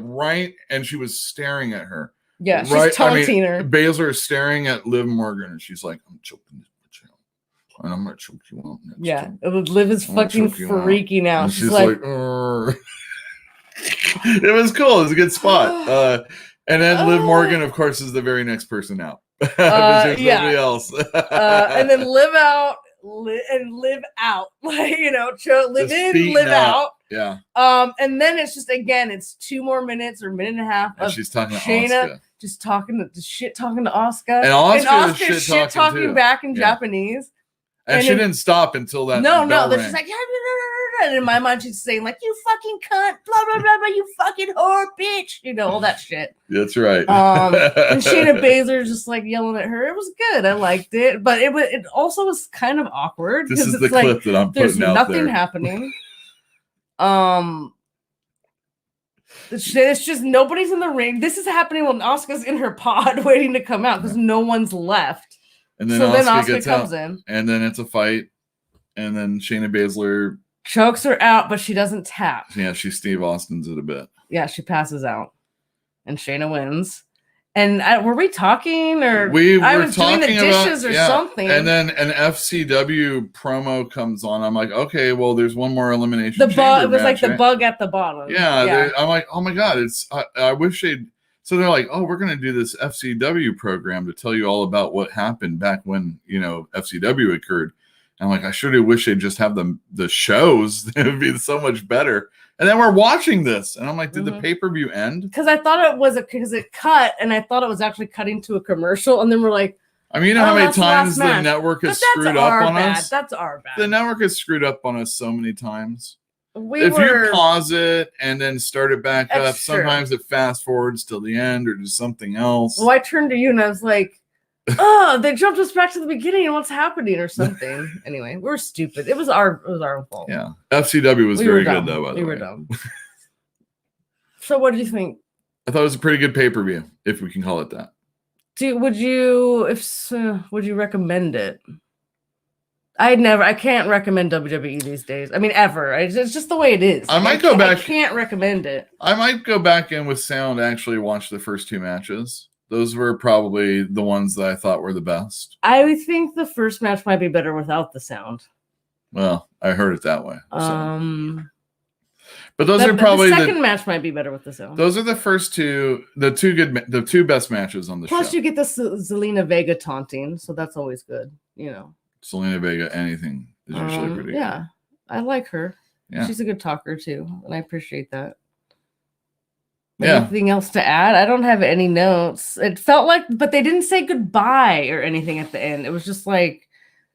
and she was staring at her. Yeah, she's taunting her. Baszler is staring at Liv Morgan, and she's like, "I'm choking this bitch out, and I'm gonna choke you out next." Yeah, Liv is fucking freaking out. And she's like it was cool. It was a good spot. And then Liv Morgan, of course, is the very next person out. There's nobody else. And then live out. Live out. Like, live in, live out. Yeah. And then it's just, again, it's 2 more minutes or a minute and a half. And she's talking to Shayna Asuka. Just talking to Asuka. And Asuka is shit talking back in Japanese. And she didn't stop until that. No. Then she's like, and in my mind, she's saying, like, you fucking cunt, blah, blah, blah, blah, you fucking whore, bitch. All that shit. That's right. And Shayna Baszler just like yelling at her. It was good. I liked it. But it also was kind of awkward. This is the clip that I'm putting out there. There's nothing happening. It's just nobody's in the ring. This is happening when Asuka's in her pod waiting to come out because no one's left. And then Asuka comes in, and then it's a fight, and then Shayna Baszler chokes her out, but she doesn't tap. Yeah, she Steve Austin's it a bit. Yeah, she passes out, and Shayna wins. And were we talking, or I was doing the dishes or something? And then an FCW promo comes on. I'm like, okay, well, there's one more elimination. The bug. It was like the bug at the bottom. Yeah. I'm like, oh my god, I wish they'd. So they're like, oh, we're going to do this FCW program to tell you all about what happened back when, FCW occurred. And I'm like, I sure do wish they'd just have the shows. It would be so much better. And then we're watching this. And I'm like, did the pay-per-view end? Because I thought it was because it cut, and I thought it was actually cutting to a commercial. And then we're like, I mean, you know how many times the network has screwed up on us? That's our bad. The network has screwed up on us so many times. If you pause it and then start it back up, sometimes it fast forwards till the end or just something else. Well, I turned to you and I was like, oh, they jumped us back to the beginning and what's happening or something. Anyway, we're stupid. It was our fault. Yeah. FCW was very good though, by the way. We were dumb. So what do you think? I thought it was a pretty good pay-per-view, if we can call it that. Would you recommend it? I can't recommend WWE these days. I mean, ever. It's just the way it is. I might go back. I can't recommend it. I might go back in with sound, actually watch the first 2 matches. Those were probably the ones that I thought were the best. I think the first match might be better without the sound. Well, I heard it that way. So. But those are probably the second match might be better with the sound. Those are the first 2, the 2 best matches on the show. Plus, you get the Zelina Vega taunting, so that's always good. Zelina Vega, anything is usually pretty good. Yeah, I like her. Yeah. She's a good talker too, and I appreciate that. Yeah. Anything else to add? I don't have any notes. It felt like, but they didn't say goodbye or anything at the end. It was just like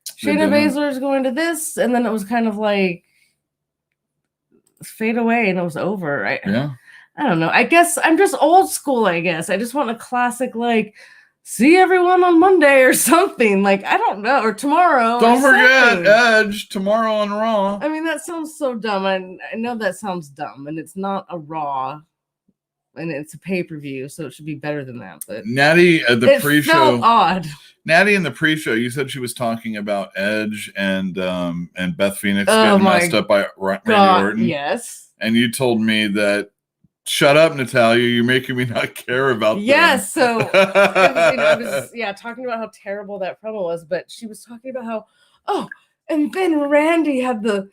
Shayna Baszler is going to this, and then it was kind of like fade away, and it was over. Right? Yeah. I don't know. I guess I'm just old school. I guess I just want a classic like. See everyone on Monday or something. Like, I don't know. Or tomorrow. Don't forget Edge tomorrow on Raw. I mean, that sounds so dumb. I know that sounds dumb. And it's not a Raw. And it's a pay-per-view. So it should be better than that. But Natty at the pre-show. Felt odd. Natty in the pre-show, you said she was talking about Edge and Beth Phoenix getting messed up by Randy Orton. Yes. And you told me that shut up, Natalia. You're making me not care about them. Yes. So it was talking about how terrible that promo was, but she was talking about how, and then Randy had the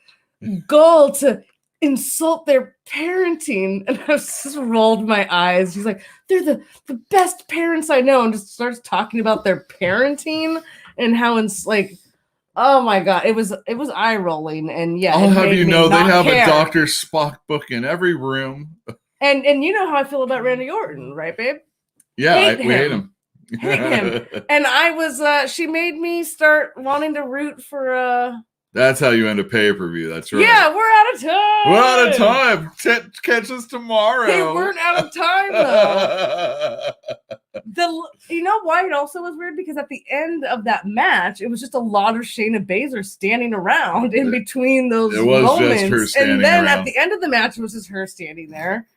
goal to insult their parenting. And I just rolled my eyes. She's like, they're the best parents I know. And just starts talking about their parenting and how it's like, oh my god, it was eye rolling. And yeah, I'll have you know they have a Dr. Spock book in every room. And you know how I feel about Randy Orton, right, babe? Yeah, we hate him. Hate him. And I was she made me start wanting to root for That's how you end a pay-per-view. That's right. Yeah, we're out of time. We're out of time. Catch us tomorrow. They weren't out of time though. You know why it also was weird? Because at the end of that match, it was just a lot of Shayna Baszler standing around in between those moments. Just her standing and then around. at the end of the match, it was just her standing there.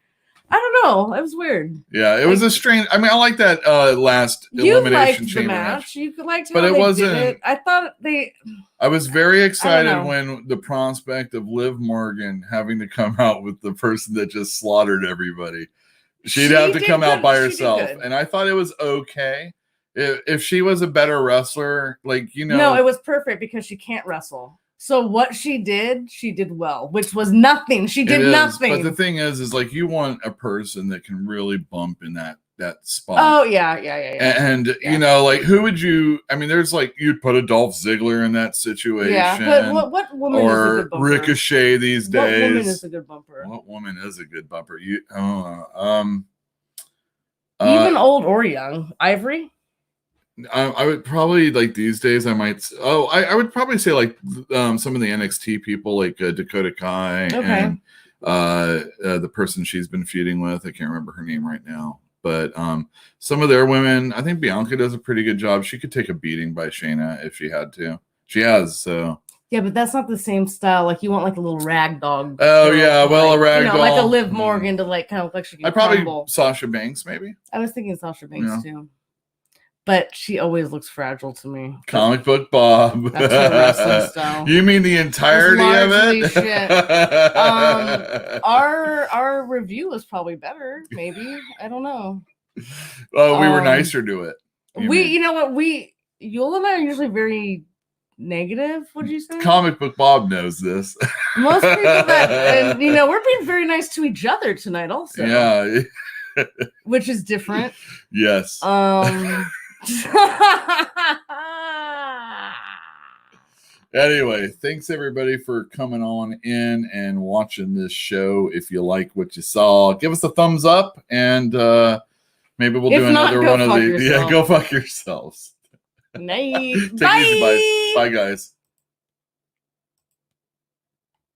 I don't know. It was weird. Yeah, it was a strange. I mean, I like that last Elimination Chamber match. You liked how But it they wasn't. did it. I thought they. I was very excited when the prospect of Liv Morgan having to come out with the person that just slaughtered everybody. She'd have to come out by herself, and I thought it was okay. If she was a better wrestler, like No, it was perfect because she can't wrestle. So what she did well, which was nothing. She did nothing. But the thing is like you want a person that can really bump in that spot. Oh yeah. And you know, like who would you? I mean, there's like you'd put a Dolph Ziggler in that situation. Yeah, but what woman is a good bumper? Ricochet these days? What woman is a good bumper? What woman is a good bumper? Even old or young, Ivory. I would probably like these days. I might. I would probably say like some of the NXT people, like Dakota Kai and the person she's been feuding with. I can't remember her name right now, but some of their women. I think Bianca does a pretty good job. She could take a beating by Shayna if she had to. She has. So yeah, but that's not the same style. Like you want like a little rag dog. Oh yeah, well a rag doll, like a Liv Morgan to like kind of like she can crumble. Sasha Banks maybe. I was thinking Sasha Banks too. But she always looks fragile to me. Comic book Bob. That's her wrestling style. You mean the entirety of it? Shit. Our review was probably better. Maybe I don't know. Oh, we were nicer to it. You know what? Uel and I are usually very negative. Would you say? Comic book Bob knows this. Most people and we're being very nice to each other tonight, also. Yeah. Which is different. Yes. Anyway, thanks everybody for coming on in and watching this show. If you like what you saw, give us a thumbs up and maybe we'll do another one of these. Yeah, go fuck yourselves. Night. Take it easy, bye guys.